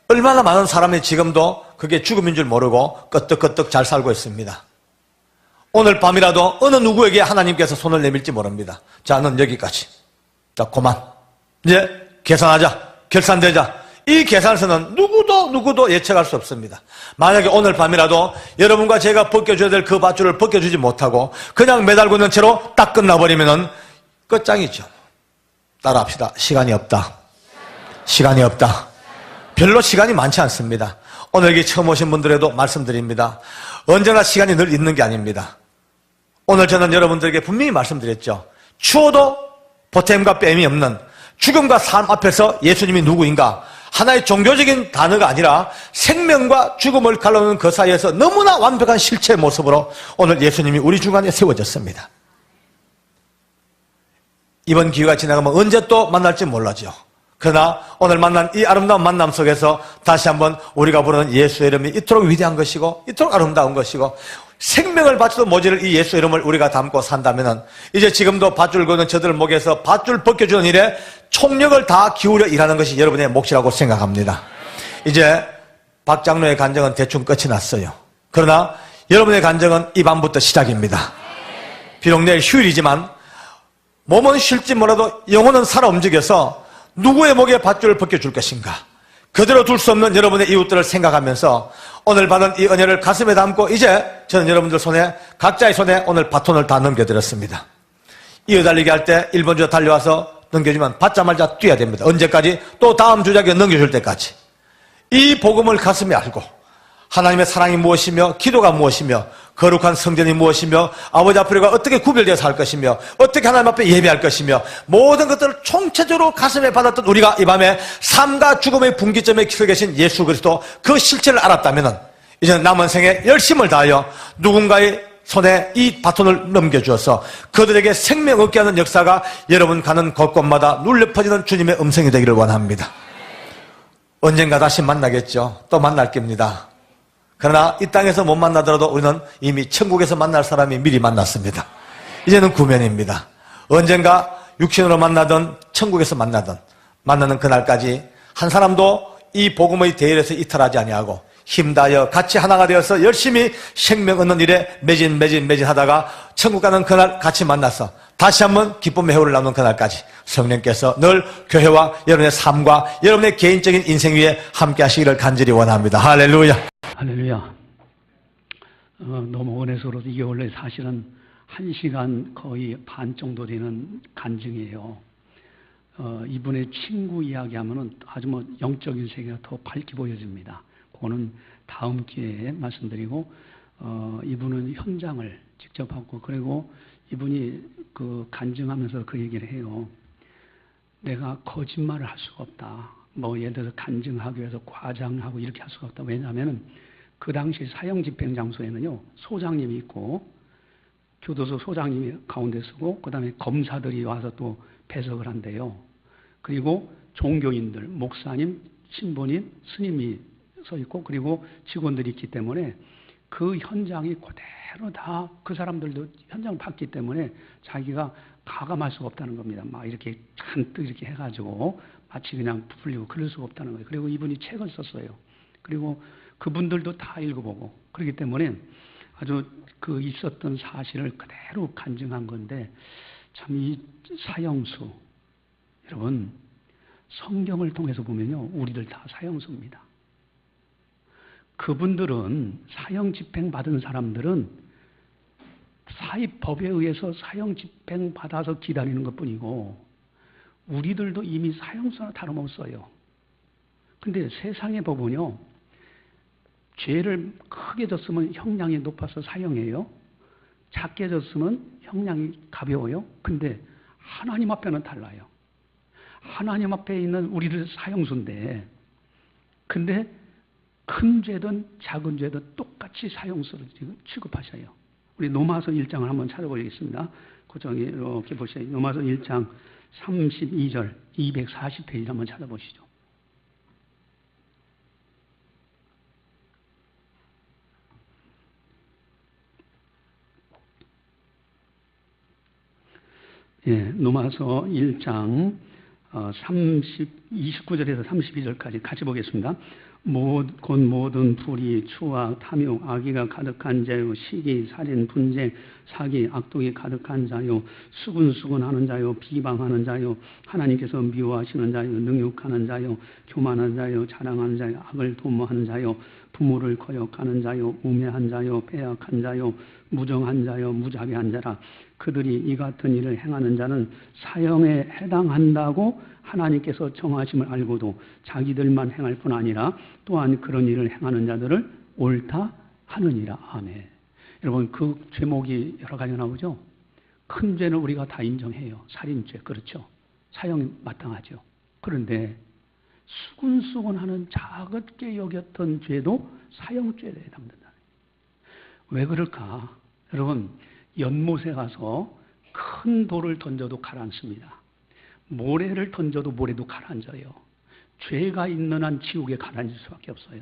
얼마나 많은 사람이 지금도 그게 죽음인 줄 모르고 끄떡끄떡 잘 살고 있습니다. 오늘 밤이라도 어느 누구에게 하나님께서 손을 내밀지 모릅니다. 자, 넌 여기까지. 자, 그만. 이제 계산하자. 결산되자. 이 계산서는 누구도 예측할 수 없습니다. 만약에 오늘 밤이라도 여러분과 제가 벗겨줘야 될 그 밧줄을 벗겨주지 못하고 그냥 매달고 있는 채로 딱 끝나버리면은 끝장이죠. 따라합시다. 시간이 없다. 별로 시간이 많지 않습니다. 오늘 여기 처음 오신 분들에도 말씀드립니다. 언제나 시간이 늘 있는 게 아닙니다. 오늘 저는 여러분들에게 분명히 말씀드렸죠. 추워도 보탬과 뺨이 없는 죽음과 삶 앞에서 예수님이 누구인가, 하나의 종교적인 단어가 아니라 생명과 죽음을 갈라놓는 그 사이에서 너무나 완벽한 실체의 모습으로 오늘 예수님이 우리 중간에 세워졌습니다. 이번 기회가 지나가면 언제 또 만날지 몰라죠. 그러나 오늘 만난 이 아름다운 만남 속에서 다시 한번 우리가 부르는 예수의 이름이 이토록 위대한 것이고 이토록 아름다운 것이고 생명을 바쳐도 모자랄 이 예수 이름을 우리가 담고 산다면 이제 지금도 밧줄 거는 저들 목에서 밧줄 벗겨주는 일에 총력을 다 기울여 일하는 것이 여러분의 몫이라고 생각합니다. 이제 박 장로의 간증은 대충 끝이 났어요. 그러나 여러분의 간증은 이 밤부터 시작입니다. 비록 내일 휴일이지만 몸은 쉴지 몰라도 영혼은 살아 움직여서 누구의 목에 밧줄을 벗겨줄 것인가, 그대로 둘 수 없는 여러분의 이웃들을 생각하면서 오늘 받은 이 은혜를 가슴에 담고 이제 저는 여러분들 손에, 각자의 손에 오늘 바톤을 다 넘겨드렸습니다. 이어달리기 할 때 1번 주자 달려와서 넘겨주면 받자마자 뛰어야 됩니다. 언제까지? 또 다음 주자에게 넘겨줄 때까지. 이 복음을 가슴에 알고 하나님의 사랑이 무엇이며 기도가 무엇이며 거룩한 성전이 무엇이며 아버지 앞에 우리가 어떻게 구별되어서 할 것이며 어떻게 하나님 앞에 예배할 것이며 모든 것들을 총체적으로 가슴에 받았던 우리가 이 밤에 삶과 죽음의 분기점에 서 계신 예수 그리스도 그 실체를 알았다면 이제 남은 생에 열심을 다하여 누군가의 손에 이 바톤을 넘겨주어서 그들에게 생명 얻게 하는 역사가 여러분 가는 곳곳마다 눌려 퍼지는 주님의 음성이 되기를 원합니다. 언젠가 다시 만나겠죠. 또 만날 겁니다. 그러나 이 땅에서 못 만나더라도 우리는 이미 천국에서 만날 사람이 미리 만났습니다. 이제는 구면입니다. 언젠가 육신으로 만나든 천국에서 만나든 만나는 그날까지 한 사람도 이 복음의 대열에서 이탈하지 아니하고 힘다하여 같이 하나가 되어서 열심히 생명 얻는 일에 매진하다가 천국 가는 그날 같이 만나서 다시 한번 기쁨의 해오를 나누는 그날까지 성령께서 늘 교회와 여러분의 삶과 여러분의 개인적인 인생 위에 함께 하시기를 간절히 원합니다. 할렐루야. 할렐루야. 너무 은혜스러워서 이게 원래 사실은 1시간 거의 반 정도 되는 간증이에요. 이분의 친구 이야기하면은 아주 뭐 영적인 세계가 더 밝게 보여집니다. 그거는 다음 기회에 말씀드리고, 이분은 현장을 직접 하고, 그리고 이분이 그 간증하면서 그 얘기를 해요. 내가 거짓말을 할 수가 없다. 뭐 예를 들어서 간증하기 위해서 과장하고 이렇게 할 수가 없다. 왜냐하면은 그 당시 사형 집행 장소에는요, 소장님이 있고, 교도소 소장님이 가운데 서고, 그 다음에 검사들이 와서 또 배석을 한대요. 그리고 종교인들, 목사님, 신부님, 스님이 서 있고, 그리고 직원들이 있기 때문에 그 현장이 그대로 다 그 사람들도 현장을 봤기 때문에 자기가 가감할 수가 없다는 겁니다. 막 이렇게 잔뜩 이렇게 해가지고 마치 그냥 부풀리고 그럴 수가 없다는 거예요. 그리고 이분이 책을 썼어요. 그리고 그분들도 다 읽어보고 그렇기 때문에 아주 그 있었던 사실을 그대로 간증한 건데, 참 이 사형수, 여러분 성경을 통해서 보면요, 우리들 다 사형수입니다. 그분들은 사형 집행 받은 사람들은 사입법에 의해서 사형 집행 받아서 기다리는 것뿐이고, 우리들도 이미 사형수나 다름없어요. 근데 세상의 법은요, 죄를 크게 졌으면 형량이 높아서 사형이에요. 작게 졌으면 형량이 가벼워요. 근데 하나님 앞에는 달라요. 하나님 앞에 있는 우리들 사형수인데, 근데 큰 죄든 작은 죄든 똑같이 사형수로 지금 취급하셔요. 우리 로마서 1장을 한번 찾아보겠습니다. 고정이 이렇게 보세요. 로마서 1장 32절 240페이지 한번 찾아보시죠. 예, 로마서 1장 29절에서 32절까지 같이 보겠습니다. 곧 모든 불의, 추악, 탐욕, 악의가 가득한 자요, 시기, 살인, 분쟁, 사기, 악독이 가득한 자요, 수군수군하는 자요, 비방하는 자요, 하나님께서 미워하시는 자요, 능욕하는 자요, 교만한 자요, 자랑하는 자요, 악을 도모하는 자요, 부모를 거역하는 자요, 우매한 자요, 빼앗한 자요, 무정한 자요, 무자비한 자라. 그들이 이 같은 일을 행하는 자는 사형에 해당한다고 하나님께서 정하심을 알고도 자기들만 행할 뿐 아니라 또한 그런 일을 행하는 자들을 옳다 하느니라. 아멘. 여러분, 그 제목이 여러 가지가 나오죠. 큰 죄는 우리가 다 인정해요. 살인죄, 그렇죠. 사형이 마땅하죠. 그런데 수군수군하는 작게 여겼던 죄도 사형죄에 해당된다. 왜 그럴까? 여러분, 연못에 가서 큰 돌을 던져도 가라앉습니다. 모래를 던져도 모래도 가라앉아요. 죄가 있는 한 지옥에 가라앉을 수밖에 없어요.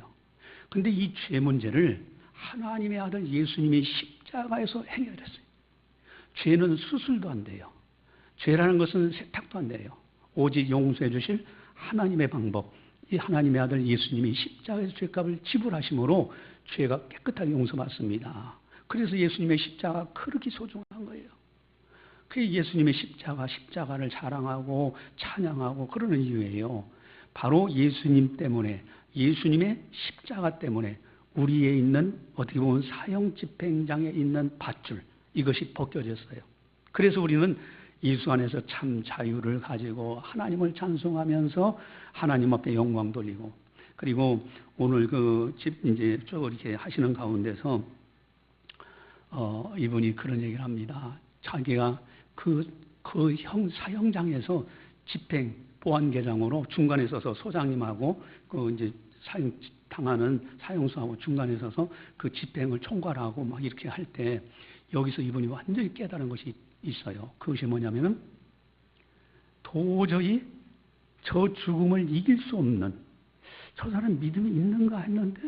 그런데 이 죄 문제를 하나님의 아들 예수님이 십자가에서 해결했어요. 죄는 수술도 안 돼요. 죄라는 것은 세탁도 안 돼요. 오직 용서해 주실 하나님의 방법, 이 하나님의 아들 예수님이 십자가에서 죄값을 지불하심으로 죄가 깨끗하게 용서받습니다. 그래서 예수님의 십자가가 그렇게 소중한 거예요. 그게 예수님의 십자가를 자랑하고 찬양하고 그러는 이유예요. 바로 예수님 때문에, 예수님의 십자가 때문에 우리에 있는 어떻게 보면 사형 집행장에 있는 밧줄, 이것이 벗겨졌어요. 그래서 우리는 예수 안에서 참 자유를 가지고 하나님을 찬송하면서 하나님 앞에 영광 돌리고, 그리고 오늘 그 집 이제 쭉 이렇게 하시는 가운데서 이분이 그런 얘기를 합니다. 자기가 사형장에서 집행 보안계장으로 중간에 서서 소장님하고 그 이제 사형 당하는 사형수하고 중간에 서서 그 집행을 총괄하고 막 이렇게 할 때 여기서 이분이 완전히 깨달은 것이 있어요. 그것이 뭐냐면은 도저히 저 죽음을 이길 수 없는, 저 사람 믿음이 있는가 했는데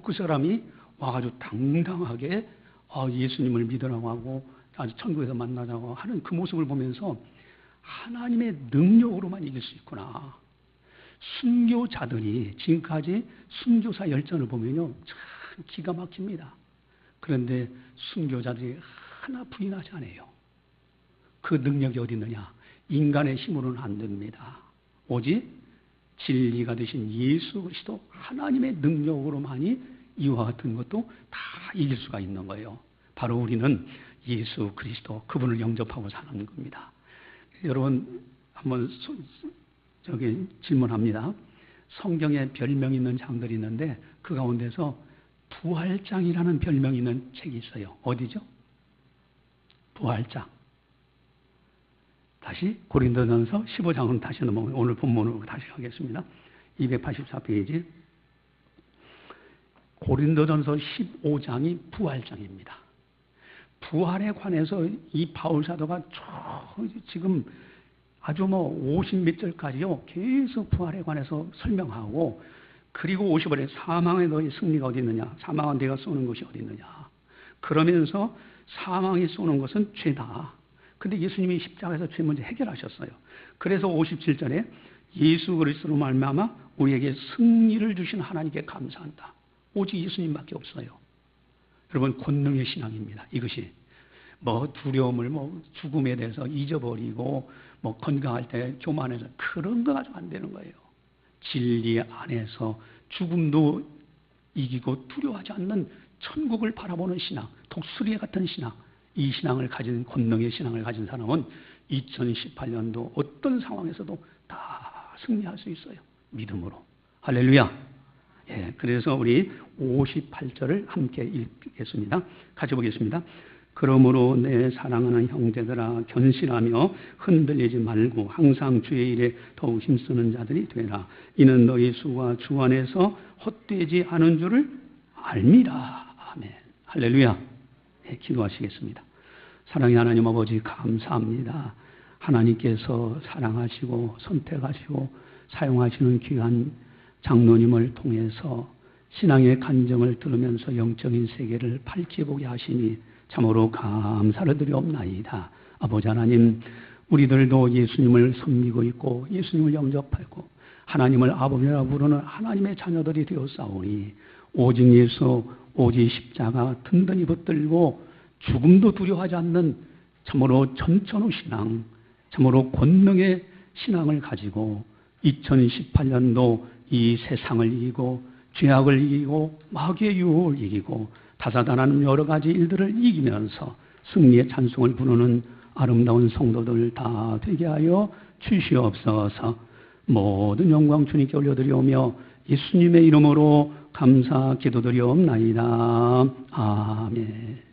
그 사람이 와가지고 당당하게 예수님을 믿으라고 하고 아주 천국에서 만나자고 하는 그 모습을 보면서 하나님의 능력으로만 이길 수 있구나. 순교자들이 지금까지 순교사 열전을 보면요, 참 기가 막힙니다. 그런데 순교자들이 하나 부인하지 않아요. 그 능력이 어디 있느냐? 인간의 힘으로는 안 됩니다. 오직 진리가 되신 예수 그리스도 하나님의 능력으로만이 이와 같은 것도 다 이길 수가 있는 거예요. 바로 우리는 예수 그리스도 그분을 영접하고 사는 겁니다. 여러분 한번 질문합니다. 성경에 별명이 있는 장들이 있는데 그 가운데서 부활장이라는 별명이 있는 책이 있어요. 어디죠? 부활장. 다시 고린도전서 15장으로 다시 넘어오면 오늘 본문으로 다시 가겠습니다. 284페이지. 고린도전서 15장이 부활장입니다. 부활에 관해서 이 바울 사도가 지금 아주 50몇 절까지요 계속 부활에 관해서 설명하고, 그리고 50절에 사망의 너의 승리가 어디 있느냐, 사망은 내가 쏘는 것이 어디 있느냐, 그러면서 사망이 쏘는 것은 죄다. 근데 예수님이 십자가에서 죄 문제 해결하셨어요. 그래서 57절에 예수 그리스도로 말미암아 우리에게 승리를 주신 하나님께 감사한다. 오직 예수님밖에 없어요. 여러분, 권능의 신앙입니다. 이것이 두려움을 죽음에 대해서 잊어버리고 건강할 때 교만해서 그런 거 가지고 안 되는 거예요. 진리 안에서 죽음도 이기고 두려워하지 않는 천국을 바라보는 신앙, 독수리 같은 신앙, 이 신앙을 가진, 권능의 신앙을 가진 사람은 2018년도 어떤 상황에서도 다 승리할 수 있어요. 믿음으로. 할렐루야. 예, 그래서 우리 58절을 함께 읽겠습니다. 같이 보겠습니다. 그러므로 내 사랑하는 형제들아, 견실하며 흔들리지 말고 항상 주의 일에 더욱 힘쓰는 자들이 되라. 이는 너희 수가 주 안에서 헛되지 않은 줄을 알미라. 아멘. 할렐루야. 네, 기도하시겠습니다. 사랑의 하나님 아버지, 감사합니다. 하나님께서 사랑하시고 선택하시고 사용하시는 귀한 장로님을 통해서 신앙의 간정을 들으면서 영적인 세계를 밝혀보게 하시니 참으로 감사를 드리옵나이다. 아버지 하나님, 우리들도 예수님을 섬기고 있고 예수님을 영접하고 하나님을 아버지라고 부르는 하나님의 자녀들이 되었사오니 오직 예수, 오직 십자가 든든히 붙들고 죽음도 두려워하지 않는 참으로 전천후 신앙, 참으로 권능의 신앙을 가지고 2018년도 이 세상을 이기고 죄악을 이기고 마귀의 유혹을 이기고 다사다난 여러 가지 일들을 이기면서 승리의 찬송을 부르는 아름다운 성도들 다 되게 하여 주시옵소서. 모든 영광 주님께 올려드리오며 예수님의 이름으로 감사 기도드리옵나이다. 아멘.